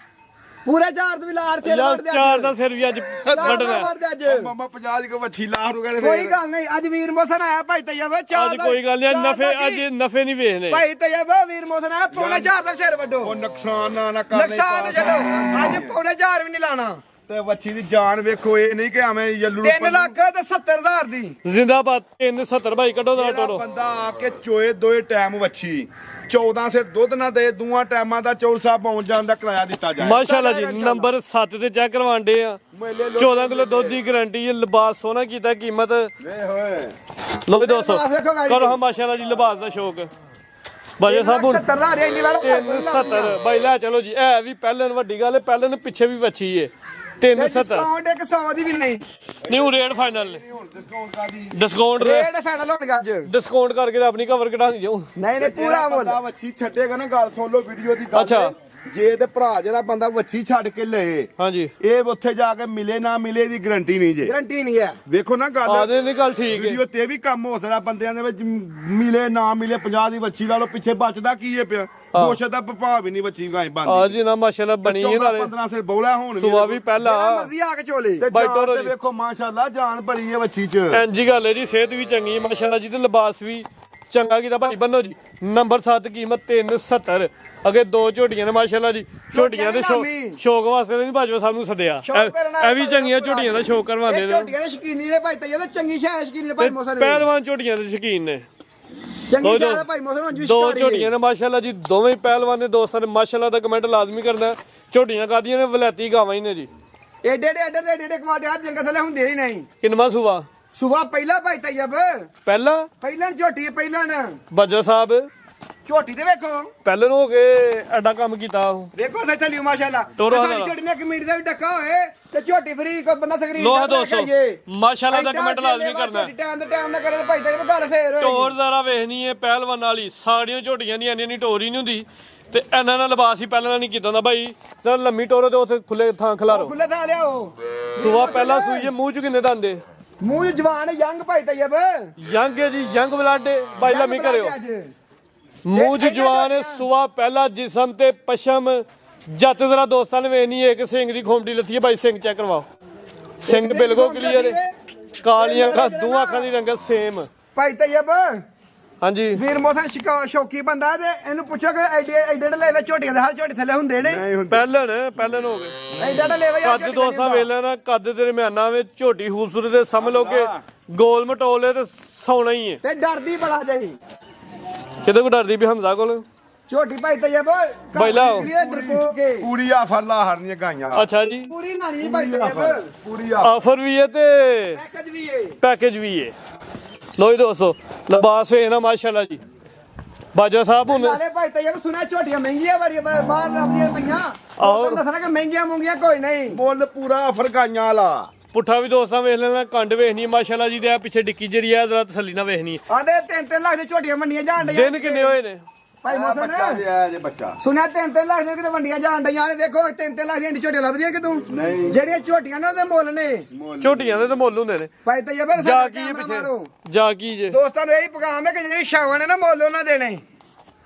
ਪੂਰੇ 4 ਦੀ ਲਾਰ ਸਿਰ ਯਾਰ ਵੜ ਦੇ 4 ਦਾ ਸਿਰ ਵੀ ਅੱਜ ਵੱਢਣਾ ਵੜ ਦੇ ਅੱਜ ਮਮਾ 50 ਦੀ ਕੋਈ ਵੱਛੀ ਲਾ ਰੂਗਾ ਤੇ ਕੋਈ ਫੇਰ ਗੱਲ ਨਹੀਂ ਅੱਜ ਵੀਰ ਮੋਸਨ ਆਇਆ ਭਾਈ ਤੈਯਬ 4 ਅੱਜ ਕੋਈ ਗੱਲ ਨਹੀਂ ਨਫੇ ਅੱਜ ਨਫੇ ਨਹੀਂ ਵੇਖਨੇ ਭਾਈ ਤੈਯਬ ਵੀਰ ਮੋਸਨ ਆਇਆ ਪੌਣੇ 4 ਦਾ ਸਿਰ ਵੱਡੋ ਉਹ ਨੁਕਸਾਨ ਨਾ ਕਰਨੇ ਨੁਕਸਾਨ ਛੱਡੋ ਅੱਜ ਪੌਣੇ 4 ਵੀ ਨਹੀਂ ਲਾਣਾ ਤੇ ਵੱਛੀ ਦੀ ਜਾਨ ਵੇਖੋ ਇਹ ਨਹੀਂ ਕਿ ਐਵੇਂ ਯੱਲੂ 3 ਲੱਖ ਤੇ 70000 ਦੀ ਜ਼ਿੰਦਾਬਾਦ 370 ਭਾਈ ਕੱਢੋ ਦਾ ਜਿਹੜਾ ਟੋਟੋ ਬੰਦਾ ਆ ਕੇ ਚੋਏ ਦੋਏ ਟਾਈਮ ਵੱਛੀ 14 ਸਿਰ ਦੁੱਧ ਨਾ ਦੇ ਦੂਆਂ ਟਾਈਮਾਂ ਦਾ ਚੌਲ ਸਾਹਿਬ ਪਹੁੰਚ ਜਾਣ ਦਾ ਕਿਰਾਇਆ ਦਿੱਤਾ ਜਾਏ ਮਾਸ਼ਾਅੱਲਾ ਜੀ ਨੰਬਰ 7 ਤੇ ਚੈੱਕ ਕਰਵਾਉਂਦੇ ਆ ਮੇਲੇ ਲੋਕ 14 ਕਿਲੋ ਦੁੱਧ ਦੀ ਗਾਰੰਟੀ ਹੈ ਲਿਬਾਸ ਸੋਹਣਾ ਕੀਤਾ ਕੀਮਤ ਵੇ ਹੋਏ ਲੋ ਵੀ ਦੋਸਤੋ ਲਿਬਾਸ ਵੇਖੋ ਗਾੜੀ ਕਰੋ ਹਾਂ ਮਾਸ਼ਾਅੱਲਾ ਜੀ ਲਿਬਾਸ ਦਾ ਸ਼ੌਕ ਬਾਜੇ ਸਾਹਿਬ ਹੁਣ 70000 ਇੰਨੀ ਵਾਰ 370 ਬਾਈ ਲੈ ਚਲੋ ਜੀ ਇਹ ਵੀ ਪਹਿਲਾਂ ਵੱਡੀ ਗੱਲ ਹੈ ਪਹਿਲਾਂ ਪਿੱਛੇ ਵੀ ਵੱਛੀ ਏ 370 ਡਿਸਕਾਊਂਟ 100 ਦੀ ਵੀ ਨਹੀਂ ਨਿਊ ਰੇਟ ਫਾਈਨਲ ਨੇ ਹੁਣ ਡਿਸਕਾਊਂਟ ਕਰਦੀ ਡਿਸਕਾਊਂਟ ਰੇਟ ਫਾਈਨਲ ਹੋਣਗਾ ਅੱਜ ਡਿਸਕਾਊਂਟ ਕਰਕੇ ਤਾਂ ਆਪਣੀ ਕਵਰ ਕਢਾ ਨਹੀਂ ਜਾਉ ਨਹੀਂ ਨਹੀਂ ਪੂਰਾ ਮੁੱਲ ਬੰਦਾ ਵੱਛੀ ਛੱਡੇਗਾ ਨਾ ਗੱਲ ਸੁਣ ਲਓ ਵੀਡੀਓ ਦੀ ਗੱਲ ਅੱਛਾ। ਜੇ ਤੇ ਭਰਾ ਜਿਹੜਾ ਬੰਦਾ ਵੱਛੀ ਛੱਡ ਕੇ ਲਏ ਹਾਂਜੀ ਇਹ ਉੱਥੇ ਜਾ ਕੇ ਮਿਲੇ ਨਾ ਮਿਲੇ ਦੀ ਗਾਰੰਟੀ ਨਹੀਂ ਜੇ ਗਾਰੰਟੀ ਨਹੀਂ ਹੈ ਵੇਖੋ ਨਾ ਗੱਲ ਆਦੇ ਨਹੀਂ ਗੱਲ ਠੀਕ ਹੈ ਵੀਡੀਓ ਤੇ ਵੀ ਕੰਮ ਹੋ ਸਕਦਾ ਬੰਦਿਆਂ ਦੇ ਵਿੱਚ ਮਿਲੇ ਨਾ ਮਿਲੇ 50 ਦੀ ਵੱਛੀ ਲਾ ਲਓ ਪਿੱਛੇ ਬਚਦਾ ਕੀ ਹੈ ਪਿਆ ਦੋਸ਼ ਦਾ ਪ੍ਰਭਾਵ ਹੀ ਨਹੀਂ ਵੱਛੀ ਗਾਂ ਆ ਬੰਦੀ ਜੀ ਨਾ ਮਾਸ਼ਾਅੱਲਾ ਬਣੀ ਹੈ ਨਾਲੇ 15 ਸਿਰ ਬੋਲਾ ਹੋਣ ਸੁਆ ਵੀ ਪਹਿਲਾ ਮਰਜ਼ੀ ਆ ਕੇ ਚੋਲੇ ਤੇ ਬਾਈ ਜਾਨ ਟੋਰੋ ਤੇ ਜੀ। ਵੇਖੋ ਮਾਸ਼ਾਅੱਲਾ ਜਾਨ ਬੜੀ ਹੈ ਵੱਛੀ 'ਚ ਇੰਜੀ ਗੱਲ ਹੈ ਜੀ ਸਿਹਤ ਵੀ ਚੰਗੀ ਹੈ ਮਾਸ਼ਾਅੱਲਾ ਜੀ ਤੇ ਲਿਬਾਸ ਵੀ ਚੰਗਾ ਕੀਤਾ ਭਾਈ ਬੰਨੋ ਜੀ ਨੰਬਰ 7 ਕੀਮਤ 370 ਅਗੇ 2 ਝੋਟੀਆਂ ਨੇ ਮਾਸ਼ਾਅੱਲਾ ਜੀ ਝੋਟੀਆਂ ਦੇ ਸ਼ੌਕ ਵਾਸਤੇ ਨਹੀਂ ਭਾਜਵਾ ਸਾਹਿਬ ਨੂੰ ਸੱਦਿਆ ਇਹ ਵੀ ਚੰਗੀਆਂ ਝੋਟੀਆਂ ਦਾ ਸ਼ੌਕ ਕਰਵਾਉਂਦੇ ਇਹ ਨੇ ਝੋਟੀਆਂ ਦੇ ਸ਼ਕੀਨੀ ਨੇ ਭਾਈ ਤੈਯਬ ਚੰਗੀ ਸ਼ਾਇ ਸ਼ਕੀਨੀ ਨੇ ਭਾਈ ਮੋਸਨ ਪਹਿਲਵਾਨ ਝੋਟੀਆਂ ਦੇ ਸ਼ੌਕੀਨ ਨੇ ਚੰਗੀ ਜਾਨ ਭਾਈ ਮੌਸਮ ਅੰਜੂ ਦੋ ਸ਼ਿਕਾਰੀ ਝੋਟੀਆਂ ਨੇ ਮਾਸ਼ਾਅੱਲਾ ਜੀ, ਦੋਵੇਂ ਪਹਿਲਵਾਨ ਨੇ ਦੋਸਤਾਂ ਨੇ ਮਾਸ਼ਾਅੱਲਾ ਦਾ ਕਮੈਂਟ ਲਾਜ਼ਮੀ ਕਰਨਾ। ਝੋਟੀਆਂ ਕਾਦੀਆਂ ਨੇ, ਵਲੈਤੀ ਗਾਵਾਂ ਹੀ ਨੇ ਜੀ। ਏਡੇ ਏਡੇ ਕਵਾਟੇ ਹਰ ਜੰਗ ਥੱਲੇ ਹੁੰਦੇ ਹੀ ਨਹੀਂ। ਕਿੰਨਵਾਂ ਸੂਆ? ਸੁਬਾ ਪਹਿਲਾ ਭਾਈ ਤੈਯਬ ਪਹਿਲਾਂ ਝੋਟੀ ਪਹਿਲਾਂ ਬਾਜਾ ਸਾਹਿਬ ਝੋਟੀ ਤੇ ਵੇਖੋ ਪਹਿਲਾਂ ਨੂੰ ਹੋ ਗਏ ਐਡਾ ਕੰਮ ਕੀਤਾ ਉਹ। ਵੇਖੋ ਸੱਚਾ ਲਿਓ ਮਾਸ਼ਾਅੱਲਾ। ਤੋਰੋ ਸਾਡੀ ਹਾਲਾ। ਝੋਟੀ ਨੇ ਇੱਕ ਮਿੰਟ ਦਾ ਵੀ ਡੱਕਾ ਹੋਏ ਤੇ ਝੋਟੀ ਫਰੀ ਕੋਈ ਬੰਦਾ ਸਕਰੀਨ ਲੋਹਾ ਦੋਸਤੋ ਮਾਸ਼ਾਅੱਲਾ ਦਾ ਕਮੈਂਟ ਲਾਜ਼ਮੀ ਕਰਨਾ। ਟਾਈਮ ਨਾ ਕਰੇ ਤੇ ਭਾਈ ਤੈਯਬ ਘਰ ਫੇਰ ਹੋਏਗੀ। ਟੋਰ ਜ਼ਰਾ ਵੇਖਣੀ ਹੈ ਪਹਿਲਵਾਨ ਵਾਲੀ, ਸਾੜੀਆਂ ਝੋਟੀਆਂ ਦੀ ਇੰਨੀ ਟੋਰ ਹੀ ਨਹੀਂ ਹੁੰਦੀ ਤੇ ਇਹਨਾਂ ਨਾਲ ਲਿਬਾਸ ਹੀ ਪਹਿਲਾਂ ਨਹੀਂ ਕੀਤਾ ਹੁੰਦਾ ਭਾਈ। ਸਰ ਲੰਮੀ ਟੋਰੋ ਤੇ ਉੱਥੇ ਖੁੱਲੇ ਥਾਂ ਖਿਲਾਰੋ। ਖੁੱਲੇ ਥਾਂ ਲਿਆਓ। ਸੂਆ ਪਹਿਲਾ ਸੂਈ ਹੈ, ਮੂੰਹ ਚ ਕਿੰਨੇ ਦੰਦੇ? ਮੂੰਹ ਜਵਾਨ ਯੰਗ ਭਾਈ ਤੈਯਬ ਯੰਗ ਹੈ ਜੀ, ਯੰਗ ਬਲਾਡੇ ਭਾਈ ਲੰਮੀ ਕਰਿਓ। ਮੂੰਹ ਚ ਜਵਾਨ ਹੈ, ਸੂਆ ਪਹਿਲਾ, ਜਿਸਮ ਤੇ ਪਸ਼ਮ ਜੱਤ ਜ਼ਰਾ ਦੋਸਤਾਂ ਨੇ ਵੇਖਣੀ ਹੈ। ਇੱਕ ਸਿੰਘ ਦੀ ਖੋਮੜੀ ਲੱਥੀ ਹੈ ਭਾਈ, ਸਿੰਘ ਚੈੱਕ ਕਰਵਾਓ। ਸਿੰਘ ਬਿਲਕੁਲ ਕਲੀਅਰ ਹੈ, ਕਾਲੀਆਂ ਅੱਖਾਂ, ਦੋਹਾਂ ਅੱਖਾਂ ਦੀ ਰੰਗਤ ਸੇਮ। ਭਾਈ ਤੈਯਬ ਹਾਂਜੀ ਵੀਰ ਮੋਸਨ ਸ਼ੌਕੀ ਬੰਦਾ ਤੇ ਇਹਨੂੰ ਪੁੱਛੋ ਕਿ ਐਡੇ ਲੈਵੇ ਝੋਟੀਆਂ ਦੇ ਹਰ ਝੋਟੀ ਥੱਲੇ ਹੁੰਦੇ ਨੇ। ਪਹਿਲਨ ਹੋ ਗਏ ਐਡਾ ਲੈਵੇ ਯਾਰ ਕੱਦ ਦੋਸਤਾਂ ਵੇਲੇ ਨਾ ਕੱਦ ਦਰਮਿਆਨਾ ਵਿੱਚ ਝੋਟੀ ਖੂਬਸੂਰਤ ਦੇ ਸਮਝ ਲਓ ਕਿ ਗੋਲ ਮਟੋਲੇ ਤੇ ਸੌਣਾ ਹੀ ਹੈ। ਤੇ ਡਰਦੀ ਬੜਾ ਜਾਈ ਕਿਤੇ ਕੋ ਡਰਦੀ ਵੀ ਹਮਜ਼ਾ ਕੋਲ ਝੋਟੀ ਭਾਈ ਤੈਯਬ ਭਾਈ ਲਾਓ। ਡਰਪੋ ਕੇ ਪੂਰੀ ਆਫਰ ਲਾ ਹਰਨੀਆਂ ਗਾਈਆਂ। ਅੱਛਾ ਜੀ, ਪੂਰੀ ਨਾਨੀ ਭਾਈ ਤੈਯਬ ਪੂਰੀ ਆਫਰ ਵੀ ਹੈ ਤੇ ਪੈਕੇਜ ਵੀ ਏ। ਪੈਕੇਜ ਵੀ ਹੈ। ਲੋ ਜੀ ਦੋਸਤੋ ਲਿਬਾਸ ਹੈ ਨਾ ਮਾਸ਼ਾਅੱਲਾ ਜੀ। ਬਾਜਾ ਸਾਹਿਬ ਹੁਣ ਨਾਲੇ ਭਾਈ ਤੈਯਬ ਸੁਣਿਆ ਝੋਟੀਆਂ ਮਹਿੰਗੀਆਂ ਬੜੀਆਂ ਬਾਹਰ ਲੱਭਦੀਆਂ ਪਈਆਂ। ਉਹ ਦੱਸਣਾ ਕਿ ਮਹਿੰਗੀਆਂ ਮੁੰਗੀਆਂ ਕੋਈ ਨਹੀਂ। ਮੁੱਲ ਪੂਰਾ ਆਫਰ ਗਾਈਆਂ ਵਾਲਾ। ਪੁੱਠਾ ਵੀ ਦੋਸਤਾਂ ਵੇਖ ਲੈਣਾ, ਕੰਡ ਵੇਖਣੀ ਮਾਸ਼ਾਅੱਲਾ ਜੀ। ਦੇ ਪਿੱਛੇ ਡਿੱਕੀ ਜਿਹੜੀ ਆ ਜ਼ਰਾ ਤਸੱਲੀ ਨਾਲ ਵੇਖਣੀ ਹੈ। ਆਂਦੇ 3-3 ਲੱਖ ਦੀ ਝੋਟੀਆਂ ਮੰਡੀਆਂ ਜਾਣ ਡੀਆਂ। ਦਿਨ ਕਿੰਨੇ ਹੋਏ ਨੇ ਭਾਈ ਮੋਸਨ ਬੱਚਾ ਜਿਹਾ ਜੇ ਬੱਚਾ ਸੁਣਿਆ 3-3 ਲੱਖ ਦੀਆਂ ਕਿਤੇ ਮੰਡੀਆਂ ਜਾਣ ਡੀਆਂ ਨੇ। ਵੇਖੋ 3-3 ਲੱਖ ਦੀਆਂ ਝੋਟੀਆਂ ਲੱਭਦੀਆਂ ਕਿ ਤੂੰ ਨਹੀਂ। ਜਿਹੜੀਆਂ ਝੋਟੀਆਂ ਨੇ ਉਹਦੇ ਮੁੱਲ ਨੇ। ਝੋਟੀਆਂ ਦੇ ਤਾਂ ਮੁੱਲ ਹੁੰਦੇ ਨੇ। ਭਾਈ ਤੈਯਬ ਜਾ ਕੀ ਹੈ ਪਿੱਛੇ, ਜਾ ਕੀ ਜੇ ਦੋਸਤਾਂ ਨੂੰ ਇਹੀ ਪੈਗਾਮ ਹੈ ਕਿ ਜਿਹੜੀ ਸ਼ਾਵਾਂ ਨੇ ਨਾ ਮੁੱਲ ਉਹਨਾਂ ਦੇਣੇ।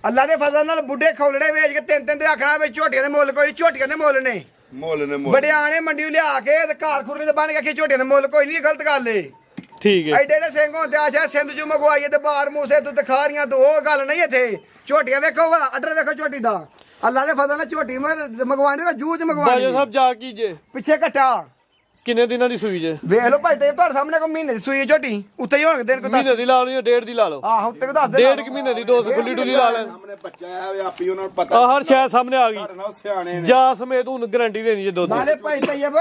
ਅੱਲਾ ਦੇ ਫਜ਼ਲ ਨਾਲ ਬੁੱਢੇ ਖੌਲੜੇ ਵੇਚ ਕੇ 3-3 ਦੇ ਆਖਣਾ ਵੀ ਝੋਟੀਆਂ ਦੇ ਮੁੱਲ ਕੋਈ, ਝੋਟੀਆਂ ਦੇ ਮੁੱਲ ਨੇ। ਮੁੱਲ ਨੇ ਮੁੱਲ ਬੜਿਆਣੇ ਮੰਡੀ ਲਿਆ ਕੇ ਤੇ ਘਰ ਖੁਰਲੇ ਤੇ ਬੰਨ ਕੇ ਆਖੀ ਝੋਟੀਆਂ ਦੇ ਮੁੱਲ ਕੋਈ ਨਹੀਂ, ਗਲਤ ਗੱਲ ਏ। ਠੀਕ ਹੈ। ਐਡੇ ਸਿੰਘ ਹੁੰਦੇ ਆ ਜਾ ਸਿੰਧ ਚੋਂ ਮਗਵਾਈਏ ਤੇ ਬਾਹਰ ਮੂਸੇ ਤੋਂ ਦਿਖਾਰੀਆਂ ਤੋਂ ਉਹ ਗੱਲ ਨਹੀਂ ਇੱਥੇ। ਝੋਟੀਆਂ ਵੇਖੋ ਵਾ ਆਰਡਰ ਵੇਖੋ ਝੋਟੀ ਦਾ। ਅੱਲਾ ਦੇ ਫਜ਼ਲ ਨਾਲ ਝੋਟੀ ਮਗਵਾਣੇ ਦਾ ਜੂਝ ਬਾਜਾ ਮਗਵਾਣੀ ਸਾਹਿਬ ਜਾ ਕੀ ਜੇ ਪਿੱਛੇ ਘਟਾ। ਕਿੰਨੇ ਦਿਨਾਂ ਦੀ ਸੂਈ ਜੇ? ਵੇਖ ਲਓ ਭਾਈ ਤੇ ਤੁਹਾਡੇ ਸਾਹਮਣੇ ਕੋਈ ਮਹੀਨੇ ਦੀ ਸੂਈ ਝੋਟੀ ਉੱਤੇ ਹੀ ਹੋਣਗੇ ਦਿਨ ਕੋ। ਮਹੀਨੇ ਦੀ ਲਾ ਲਓ ਜਾਂ ਡੇਢ ਦੀ ਲਾ ਲਓ। ਆਹੋ ਉੱਤੇ ਕੋ ਦੱਸ ਦੇ। ਡੇਢ ਕਿ ਮਹੀਨੇ ਦੀ 200 ਗੁੱਲੀ ਡੁੱਲੀ ਲਾ ਲੈ। ਸਾਹਮਣੇ ਬੱਚਾ ਆ ਵੀ ਆਪੀ ਉਹਨਾਂ ਨੂੰ ਪਤਾ। ਆ ਹਰ ਸ਼ਾਇਦ ਸਾਹਮਣੇ ਆ ਗਈ। ਸਾਡੇ ਨਾਲ ਸਿਆਣੇ ਨੇ। ਜਾ ਸਮੇਤ ਹੁਣ ਗਾਰੰਟੀ ਦੇਣੀ ਜੇ ਦੁੱਧ ਦੀ। ਨਾਲੇ ਭਾਈ ਤੈਯਬ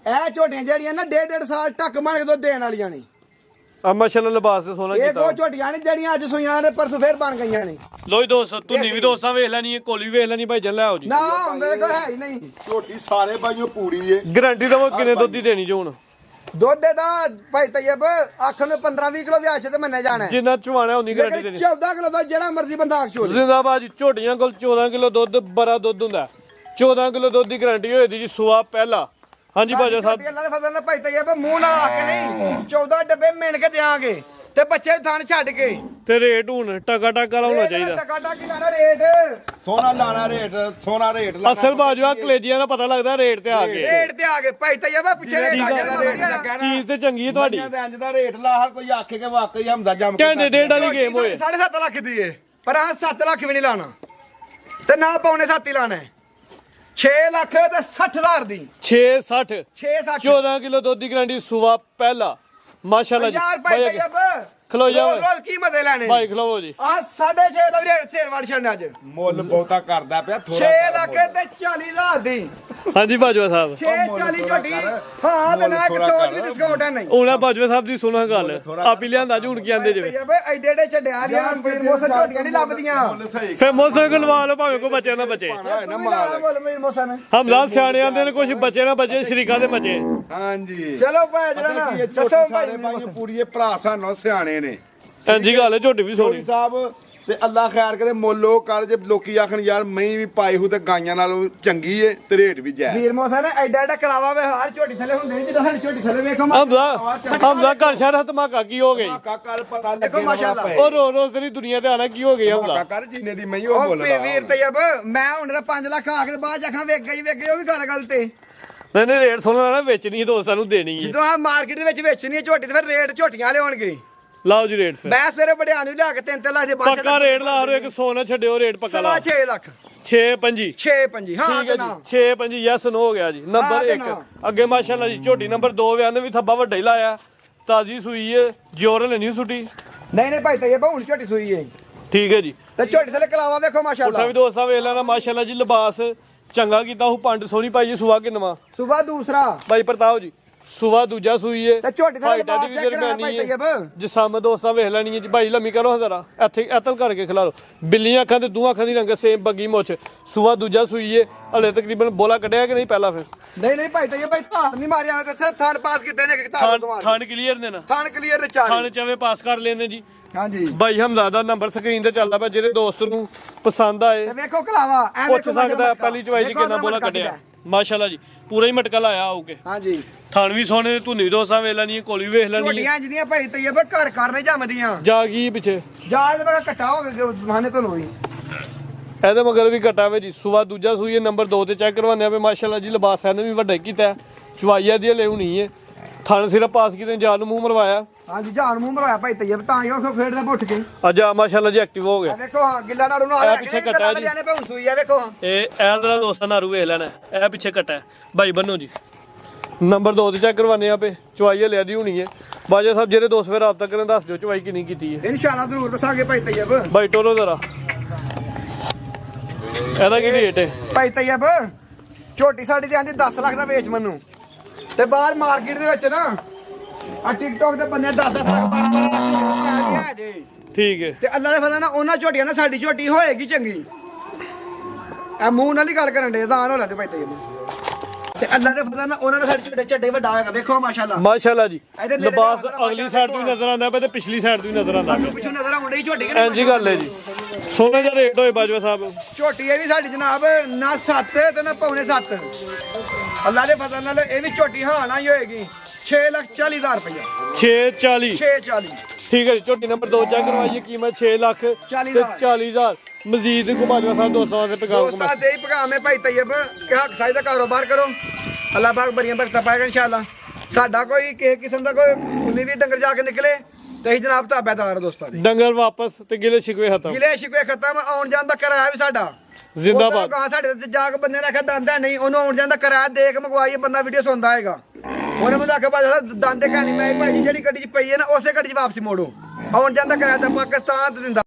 ਇਹ ਝੋਟੀਆਂ ਜਿਹੜੀਆਂ ਨਾ 1.5 ਸਾਲ ਟੱਕ ਮਾਰ ਕੇ ਦੁੱਧ ਦੇਣ ਵਾਲੀਆਂ ਨੇ। ਆ ਮਾਸ਼ਾਅੱਲਾ ਲਿਬਾਸ ਤੇ ਸੋਹਣਾ ਇਹ ਕੀਤਾ। ਕੋ ਝੋਟੀਆਂ ਨੇ ਜਿਹੜੀਆਂ ਅੱਜ ਸੂਈਆਂ ਨੇ ਪਰਸੋਂ ਫੇਰ ਬਣ ਗਈਆਂ ਨੇ। ਲੋ ਜੀ ਦੋਸਤੋ, ਤੁਸੀਂ ਵੀ ਦੋਸਤਾਂ ਵੇਖ ਲੈਣੀ ਹੈ, ਕੋਲੀ ਵੇਖ ਲੈਣੀ ਭਾਈ ਜਨ ਲੈ ਆਓ ਜੀ। ਨਾ ਮੇਰੇ ਕੋਲ ਹੈ ਹੀ ਨਹੀਂ। ਝੋਟੀ ਸਾਰੇ ਬਾਈਓ ਪੂੜੀ ਏ। ਗਾਰੰਟੀ ਦਵੋ ਕਿੰਨੇ ਦੁੱਧ ਦੀ ਦੇਣੀ ਜੋ ਹੁਣ? ਦੁੱਧ ਦਾ ਭਾਈ ਤੈਯਬ ਆਖਣ ਨੂੰ 15-20 ਕਿਲੋ ਵਿਆਹ ਤੇ ਮੰਨੇ ਜਾਣਾ। ਜਿੰਨਾ ਚਵਾਣਾ ਉਨੀ ਗਾਰੰਟੀ ਲੇਕਿਨ ਦੇਣੀ। 14 ਕਿਲੋ ਦਾ ਜਿਹੜਾ ਮਰਜ਼ੀ ਬੰਦਾ ਆਖ ਚੋਲੇ। ਜ਼ਿੰਦਾਬਾਦ ਜੀ। ਝੋਟੀਆਂ ਕੋਲ 14 ਕਿਲੋ ਦੁੱਧ ਬੜਾ ਦੁੱਧ ਹੁੰਦਾ। 14 ਕਿਲੋ ਦੁੱਧ ਦੀ ਗਾਰੰਟੀ ਹੋਈ ਦੀ ਜੀ ਸੂਆ ਪਹਿਲਾ। ਹਾਂਜੀ ਬਾਜਾ ਸਾਹਿਬ। ਅੱਲਾ ਦੇ ਫਜ਼ਲ ਨਾਲ ਭਾਈ ਤੈਯਬ ਮੂੰਹ ਨਾਲ ਆ ਕੇ ਨਹੀਂ 14 ਡੱਬੇ ਮਿਣ ਕੇ ਦਿਆਂਗੇ ਤੇ ਬੱਚੇ ਥਾਣ ਛੱਡ ਕੇ ਤੇ ਰੇਟ ਹੁਣ ਟਕਾ ਟਕਾ ਲਾਉਣਾ ਚਾਹੀਦਾ। ਟਕਾ ਟਕੀ ਲਾਣਾ ਰੇਟ। ਸੋਨਾ ਲਾਣਾ ਰੇਟ, ਸੋਨਾ ਰੇਟ ਲਾਣਾ। ਅਸਲ ਬਾਜਵਾ ਕਲੇਜੀਆਂ ਦਾ ਪਤਾ ਲੱਗਦਾ ਰੇਟ ਤੇ ਆ ਗਏ। ਰੇਟ ਤੇ ਆ ਗਏ ਭਾਈ ਤੈਯਬ ਪਿੱਛੇ ਰੇਟ ਆ ਗਿਆ। ਚੀਜ਼ ਤੇ ਚੰਗੀ ਹੈ ਤੁਹਾਡੀ। ਦੇ ਇੰਜ ਦਾ ਰੇਟ ਲਾ, ਹਰ ਕੋਈ ਆਖੇ ਕਿ ਵਾਕਈ ਹਮਜ਼ਾ ਜੰਮ ਕੇ ਘੰਟੇ ਡੇਢ ਵਾਲੀ ਗੇਮ ਹੋਏ। 7.5 ਲੱਖ ਦੀ ਏ ਪਰ ਆ 7 ਲੱਖ ਵੀ ਨਹੀਂ ਲਾਣਾ ਤੇ ਨਾ ਪੌਣੇ 7 ਹੀ ਲਾਣਾ। 6 ਲੱਖ ਤੇ 60,000 ਦੀ 660 660 14 ਕਿਲੋ ਦੁੱਧ ਦੀ ਗਾਰੰਟੀ ਸੂਆ ਪਹਿਲਾ ਮਾਸ਼ਾਅੱਲਾ ਜੀ। ਯਾਰ ਭਾਈ ਤੈਯਬ ਖਲੋ ਜਾ ਓਏ। ਰੋਜ਼ ਕੀ ਮਜ਼ੇ ਲੈਣੇ ਭਾਈ ਖਲੋਵੋ ਜੀ। ਆ 6.5 ਦਾ ਵੀ ਰੇਟ ਸੇਰਵਾੜ ਛੱਡਣਾ ਅੱਜ। ਮੁੱਲ ਬਹੁਤਾ ਕਰਦਾ ਪਿਆ ਥੋੜਾ। 6 ਲੱਖ ਤੇ 40,000 ਦੀ ਹਾਂਜੀ ਬਾਜਵਾ ਸਾਹਿਬ। 640 ਝੋਟੀ। ਹਾਂ ਤੇ ਨਾ 100 ਦੀ ਡਿਸਕਾਊਂਟ ਹੈ ਨਹੀਂ। ਉਹਨਾਂ ਬਾਜਵਾ ਸਾਹਿਬ ਦੀ ਸੁਣਾ ਗੱਲ ਆਪੀ ਲਿਆਂਦਾ ਝੂਣ ਕੀ ਆਂਦੇ ਜਿਵੇਂ। ਤੈਯਬ ਐਡੇ ਐਡੇ ਛੱਡਿਆ ਲਿਆ ਵੀਰ ਮੋਸਨ ਝੋਟੀਆਂ ਨਹੀਂ ਲੱਭਦੀਆਂ। ਮੁੱਲ ਸਹੀ ਫੇ ਮੋਸੇ ਕੋਲ ਲਵਾ ਲਓ ਭਾਵੇਂ ਕੋਈ ਬੱਚੇ ਨਾ ਬੱਚੇ। ਨਾ ਮਾਲ। ਬੋਲ ਵੀਰ ਮੋਸਨ। ਹਮਲਾ ਸਿਆਣੇ ਆਂਦੇ ਨੇ ਕੁਝ ਬੱਚੇ ਨਾ ਬੱਚੇ ਸ਼ਰੀਕਾਂ ਦੇ ਬੱਚੇ। ਹਾਂਜੀ ਚਲੋ ਭਾਈ ਜਿਹੜਾ ਨਾ ਦੱਸੋ ਸਾਰੇ ਭਾਈ ਬਾਈਓ ਪੂੜੀ ਏ, ਭਰਾ ਸਾਨੂੰ ਸਿਆਣੇ ਨੇ। ਇੰਜੀ ਗੱਲ ਹੈ, ਝੋਟੀ ਵੀ ਸੋਨੀ ਸੋਹਣੀ। ਸਾਹਿਬ ਤੇ ਅੱਲਾ ਖੈਰ ਕਰੇ। ਮੁੱਲੋ ਕਰ ਜੇ ਲੋਕੀ ਆਖਣ ਯਾਰ ਮੈਂ ਵੀ ਪਾਈ ਹੂ ਤੇ ਗਾਈਆਂ ਨਾਲੋਂ ਚੰਗੀ ਏ ਤੇ ਰੇਟ ਵੀ ਜਾਇਜ਼। ਵੀਰ ਮੋਸਨ ਐਡਾ ਐਡਾ ਕਲਾਵਾ ਵੇ ਹਰ ਝੋਟੀ ਥੱਲੇ ਹੁੰਦੇ ਨੇ। ਜਦੋਂ ਸਾਡੀ ਝੋਟੀ ਥੱਲੇ ਵੇਖੋ ਹਮਲਾ ਘਰ ਸ਼ਹਿਰ ਧਮਾਕਾ ਕੀ ਹੋ ਗਈ? ਕਰ ਪਤਾ ਦੇਖੋ ਲੱਗੇ ਮਾਸ਼ਾਅੱਲਾ। ਉਹ ਰੋ ਰੋ ਤੇਰੀ ਦੁਨੀਆ ਤੇ ਆਣਾ ਕੀ ਹੋ ਗਿਆ ਹਮਲਾ? ਕਰ ਜਿੰਨੇ ਦੀ ਮੈਂ ਉਹ ਬੋਲਦਾ। ਵੀਰ ਤੈਯਬ ਮੈਂ ਹੁਣ ਦਾ 5 ਲੱਖ ਆ ਕੇ ਬਾਅਦ ਆਖਾਂ ਵੇਖ ਗਈ ਉਹ ਵੀ ਗੱਲ ਤੇ। ਨਹੀਂ ਨਹੀਂ ਰੇਟ ਸੁਣਨਾ ਨਾ, ਵੇਚਣੀ ਦੋਸਤਾਂ ਨੂੰ ਦੇਣੀ ਹੈ। ਜਦੋਂ ਆ ਮਾਰਕੀਟ ਦੇ ਵਿੱਚ ਵੇਚਣੀ ਹੈ ਝੋਟੀ ਤੇ ਫਿਰ ਰੇਟ ਝੋਟੀਆਂ ਲਿਆਉਣਗੇ। ਲਾਓ ਜੀ ਰੇਟ ਫਿਰ ਮੈਂ ਸਵੇਰੇ ਬੜਿਆ ਨੂੰ ਲਿਆ ਕੇ 3 ਲੱਖ ਦੇ 5 ਪੱਕਾ ਰੇਟ ਲਾ ਰਹੇ, 100 ਨਾ ਛੱਡਿਓ, ਰੇਟ ਪੱਕਾ ਲਾ। 6 ਲੱਖ 6.5 6.5 ਹਾਂ ਠੀਕ ਹੈ ਨਾ ਜੀ। 6.5 ਯੈਸ ਹੋ ਗਿਆ ਜੀ। ਨੰਬਰ ਹਾਂ ਤੇ 1 ਨਾ। ਅੱਗੇ ਮਾਸ਼ਾਅੱਲਾ ਜੀ ਝੋਟੀ ਨੰਬਰ 2 ਵਿਆਹ ਨੇ ਵੀ ਥੱਬਾ ਵੱਡਾ ਹੀ ਲਾਇਆ। ਤਾਜ਼ੀ ਸੂਈ ਹੈ, ਜੋਰ ਲੈਣੀ ਸੁੱਟੀ ਨਹੀਂ ਭਾਈ ਤਈਬ ਹੁਣ ਝੋਟੀ ਸੂਈ ਹੈ ਠੀਕ ਹੈ ਜੀ ਤੇ ਝੋਟੀ ਥੱਲੇ ਕਲਾਵਾ ਵੇਖੋ ਉੱਠਾ ਮਾਸ਼ਾਅੱਲਾ ਵੀ ਦੋਸਤਾਂ ਵੇਖ ਲੈਣਾ ਮਾਸ਼ਾਅੱਲਾ ਜੀ ਲਿਬਾਸ ਚੰਗਾ ਕੀਤਾ ਉਹ ਪੰਡ ਸੋਹਣੀ ਪਾਈ ਜੀ ਸੁਆ ਕਿੰਨਵਾ ਸੁਬਾ ਦੂਸਰਾ ਭਾਈ ਪ੍ਰਤਾਪ ਜੀ ਸੁਆ ਦੂਜਾ ਸੂਈ ਏ ਤੇ ਝੋਟੀ ਥੱਲੇ ਹਾਈਟ ਲਿਬਾਸ ਦੀ ਚੈੱਕ ਕਰਾਉਣਾ ਦਰਮਿਆਨੀ ਭਾਈ ਏ ਤਈਬ ਜਿਸਮ ਦੋਸਤਾਂ ਵੇਖ ਲੈਣੀ ਹੈ ਜੀ ਭਾਈ ਲੰਮੀ ਕਰੋ ਜ਼ਰਾ ਇੱਥੇ ਐਤਲ ਕਰਕੇ ਖਿਲਾ ਲਓ ਬਿੱਲੀਆਂ ਅੱਖਾਂ ਤੇ ਦੂਆਂ ਅੱਖਾਂ ਦੀ ਰੰਗ ਸੇਮ ਬੱਗੀ ਮੁੱਛ ਸੁਆ ਦੂਜਾ ਸੂਈ ਏ ਹਲੇ ਤਕਰੀਬਨ ਬੋਲਾ ਕੱਢਿਆ ਕਿ ਨਹੀਂ ਪਹਿਲਾਂ ਫਿਰ ਨਹੀਂ ਭਾਈ ਤਈਬ ਭਾਈ ਧਾਰ ਨਹੀਂ ਮਾਰਿਆ ਤੇ ਸਿਰ ਥਾਣ ਪਾਸ ਕੀਤੇ ਨੇ ਕਿ ਧਾਰ ਤੋਂ ਥਾਣ ਕਲੀਅਰ ਨੇ ਨਾ ਥਾਣ ਕਲੀਅਰ ਨੇ ਚਾਰ ਥਾਣ ਚਵੇ ਪਾਸ ਕਰ ਲੈਨੇ ਜੀ ਹਾਂਜੀ ਭਾਈ ਹਮਜ਼ਾ ਦਾ ਨੰਬਰ ਸਕਰੀਨ ਤੇ ਚੱਲਦਾ ਪਿਆ ਜਿਹੜੇ ਦੋਸਤ ਨੂੰ ਪਸੰਦ ਆਏ ਤੇ ਵੇਖੋ ਕਲਾਵਾ ਐ ਪੁੱਛ ਸਕਦਾ ਪਹਿਲੀ ਚਵਾਈ ਜੀ ਕਿੰਨਾ ਬੋਲਾ ਕੱਢਿਆ ਮਾਸ਼ਾਅੱਲਾ ਜੀ ਪੂਰਾ ਹੀ ਮਟਕਾ ਲਾਇਆ ਆਉਕੇ ਹਾਂਜੀ ਥਾਣ ਵੀ ਸੋਹਣੇ ਧੁੰਨੀ ਵੀ ਦੋਸਤਾਂ ਵੇਖ ਲੈਣੀ ਕੋਲੀ ਵੇਖ ਲੈਣੀ ਝੋਟੀਆਂ ਜਿਹੜੀਆਂ ਭਾਈ ਤਈਬ ਘਰ ਕਰਨੇ ਜੰਮਦੀਆਂ ਜਾ ਗਈ ਪਿੱਛੇ ਜਾਲ ਦੇ ਬਗਾ ਘਟਾ ਹੋ ਗਿਆ ਦਵਾਨੇ ਤੋਂ ਹੋਈ ਇਹਦੇ ਮਗਰ ਵੀ ਘਟਾ ਵੇ ਜੀ ਸੁਆ ਦੂਜਾ ਸੂਈ ਨੰਬਰ 2 ਤੇ ਚੈੱਕ ਕਰਵਾਉਂਦੇ ਆ ਵੇ ਮਾਸ਼ਾਅੱਲਾ ਜੀ ਲਿਬਾਸ ਇਹਨੇ ਵੀ ਵੱਡਾ ਕੀਤਾ ਚਵਾਈਆ ਦੀ ਲੈ ਹੁਣੀ ਏ ਥਣ ਸਿਰਫ ਪਾਸ ਕੀਤੇ ਜਾਨ ਨੂੰ ਮੂੰਹ ਮਰਵਾਇਆ ਹਾਂਜੀ ਜਾਨ ਮੂੰਹ ਮਰਵਾਇਆ ਭਾਈ ਤਈਬ ਤਾਂ ਹੀ ਉਹ ਫੇੜਦਾ ਉੱਠ ਕੇ ਅੱਜ ਆ ਮਾਸ਼ਾਅੱਲਾ ਜੀ ਐਕਟਿਵ ਹੋ ਗਿਆ ਆ ਵੇਖੋ ਹਾਂ ਗਿੱਲਾ ਨਾੜੂ ਨੂੰ ਆ ਪਿੱਛੇ ਕੱਟਾ ਜੀ। ਜਾਨੇ ਭਾਉ ਸੂਈ ਆ ਵੇਖੋ ਇਹ ਦਾ ਦੋਸਤਾਂ ਨਾਰੂ ਵੇਖ ਲੈਣਾ ਇਹ ਪਿੱਛੇ ਘਟਾ ਭਾਈ ਬੰਨੋ ਜੀ ਨੰਬਰ 2 ਤੇ ਚੈੱਕ ਕਰਵਾਉਂਦੇ ਆ ਪੇ ਚਵਾਈਆ ਲਿਆ ਦੀ ਹੋਣੀ ਏ ਬਾਜਾ ਸਾਹਿਬ ਜਿਹੜੇ ਦੋਸਤ ਫਿਰ ਰਾਬਤਾ ਕਰਨ ਦੱਸ ਦਿਓ ਚਵਾਈ ਕਿੰਨੀ ਕੀਤੀ ਏ ਇਨਸ਼ਾਅੱਲਾ ਜ਼ਰੂਰ ਦੱਸਾਂਗੇ ਭਾਈ ਤਈਬ ਭਾਈ ਟੋਲੋ ਜ਼ਰਾ ਇਹਦਾ ਕੀ ਰੇਟ ਹੈ ਭਾਈ ਤਈਬ ਝੋਟੀ ਸਾਡੀ ਤੇ ਆਂਦੀ 10 ਲੱਖ ਦਾ ਵੇਚ ਮੈਨੂੰ ਤੇ ਬਾਹਰ ਮਾਰਕੀਟ ਦੇ ਵਿੱਚ ਨਾ ਆ ਟਿਕਟੋਕ ਤੇ ਬੰਦੇ 10 ਲੱਖ 12 ਲੱਖ ਆ ਜੇ ਠੀਕ ਹੈ ਤੇ ਅੱਲਾ ਦੇ ਫਜ਼ਲ ਨਾਲ ਉਹਨਾਂ ਝੋਟੀਆਂ ਨਾਲ ਸਾਡੀ ਝੋਟੀ ਹੋਏਗੀ ਚੰਗੀ ਆ ਮੂੰਹ ਨਾਲ ਹੀ ਗੱਲ ਕਰਨ ਦੇ ਜ਼ਾਨ ਹੋ ਲੈਂਦੇ ਭਾਈ ਤਈਬ ਤੇ ਅੱਲਾ ਦੇ ਫਜ਼ਲ ਨਾਲ ਉਹਨਾਂ ਨੇ ਸਾਡੇ ਝੋਟੇ ਝੱਡੇ ਵੱਡਾ ਹੋਏਗਾ ਵੇਖੋ ਮਾਸ਼ਾਅੱਲਾ ਮਾਸ਼ਾਅੱਲਾ ਜੀ ਇਹਦੇ ਨੇੜੇ ਲਿਬਾਸ ਨਜ਼ਰ ਅਗਲੀ ਸਾਈਡ ਤੋਂ ਵੀ ਨਜ਼ਰ ਆਉਂਦਾ ਪਿਆ ਤੇ ਪਿਛਲੀ ਸਾਈਡ ਤੋਂ ਵੀ ਨਜ਼ਰ ਆਉਂਦਾ ਤੁਹਾਨੂੰ ਪਿੱਛੋਂ ਨਜ਼ਰ ਆਉਂਦੀ ਝੋਟੀ ਕਿ ਇੰਜ ਹੀ ਗੱਲ ਹੈ ਜੀ ਸੋਨੇ ਦਾ ਰੇਟ ਹੋਏ ਬਾਜਵਾ ਸਾਹਿਬ ਝੋਟੀ ਇਹ ਵੀ ਸਾਡੀ ਜਨਾਬ ਨਾ 7 ਤੇ ਨਾ ਪੌਣੇ 7 ਅੱਲਾ ਦੇ ਫਜ਼ਲ ਨਾਲ ਇਹ ਵੀ ਝੋਟੀ ਹਾਂ ਨਾ ਹੀ ਹੋਏਗੀ 6,40,000 ਰੁਪਏ 640 640 ਠੀਕ ਹੈ ਜੀ ਝੋਟੀ ਨੰਬਰ 2 ਚੈੱਕ ਕਰਵਾਈਏ ਕੀਮਤ 6 ਲੱਖ ਤੇ 40,000 ਮਜ਼ੀਦ ਕੋ ਬਾਜਵਾ ਸਾਹਿਬ ਦੋਸਤਾਂ ਵਾਸਤੇ ਪੈਗਾਮ ਦੋਸਤਾਂ ਦੇ ਹੀ ਪੈਗਾਮ ਹੈ ਭਾਈ ਤਈਬ ਕਿ ਹੱਕ ਸਾਈ ਦਾ ਕਾਰੋਬਾਰ ਕਰੋ ਅੱਲਾਹ ਪਾਕ ਬੜੀਆਂ ਬਰਕਤਾਂ ਪਾਏਗਾ ਇਨਸ਼ਾਅੱਲਾ ਸਾਡਾ ਕੋਈ ਕਿਸੇ ਕਿਸਮ ਦਾ ਕੋਈ 19 20 ਡੰਗਰ ਜਾ ਕੇ ਨਿਕਲੇ ਤੇ ਅਸੀਂ ਜਨਾਬ ਤਾਬੇਦਾਰ ਦੋਸਤਾਂ ਦੇ ਡੰਗਰ ਵਾਪਸ ਤੇ ਗਿਲੇ ਸ਼ਿਕਵੇ ਖਤਮ ਗਿਲੇ ਸ਼ਿਕਵੇ ਖਤਮ ਆਉਣ ਜਾਣ ਦਾ ਕਿਰਾਇਆ ਵੀ ਸਾਡਾ ਜ਼ਿੰਦਾਬਾਦ ਕਹਾ ਸਾਡੇ ਤੇ ਜਾ ਕੇ ਬੰਦੇ ਨੇ ਆਖਿਆ ਦੰਦ ਹੈ ਨਹੀਂ ਉਹਨੂੰ ਆਉਣ ਜਾਣ ਦਾ ਕਿਰਾਇਆ ਦੇ ਕੇ ਮੰਗਵਾਈਏ ਬੰਦਾ ਵੀਡੀਓ ਸੁਣਦਾ ਹੈਗਾ ਉਹਨੇ ਮੈਨੂੰ ਆਖਿਆ ਭਾਈ ਦੰਦ ਦੇ ਕਹਾਣੀ ਮੈਂ ਭਾਈ ਜਿਹੜੀ ਗੱਡੀ 'ਚ ਪਈ ਹੈ ਨਾ ਉਸੇ ਗੱਡੀ 'ਚ ਵਾਪਸ ਮੋੜੋ ਆਉਣ ਜਾਣ ਦਾ ਕਿਰਾਇਆ ਤਾਂ ਪਾਕਿਸਤਾਨ ਤੇ ਦਿੰਦਾ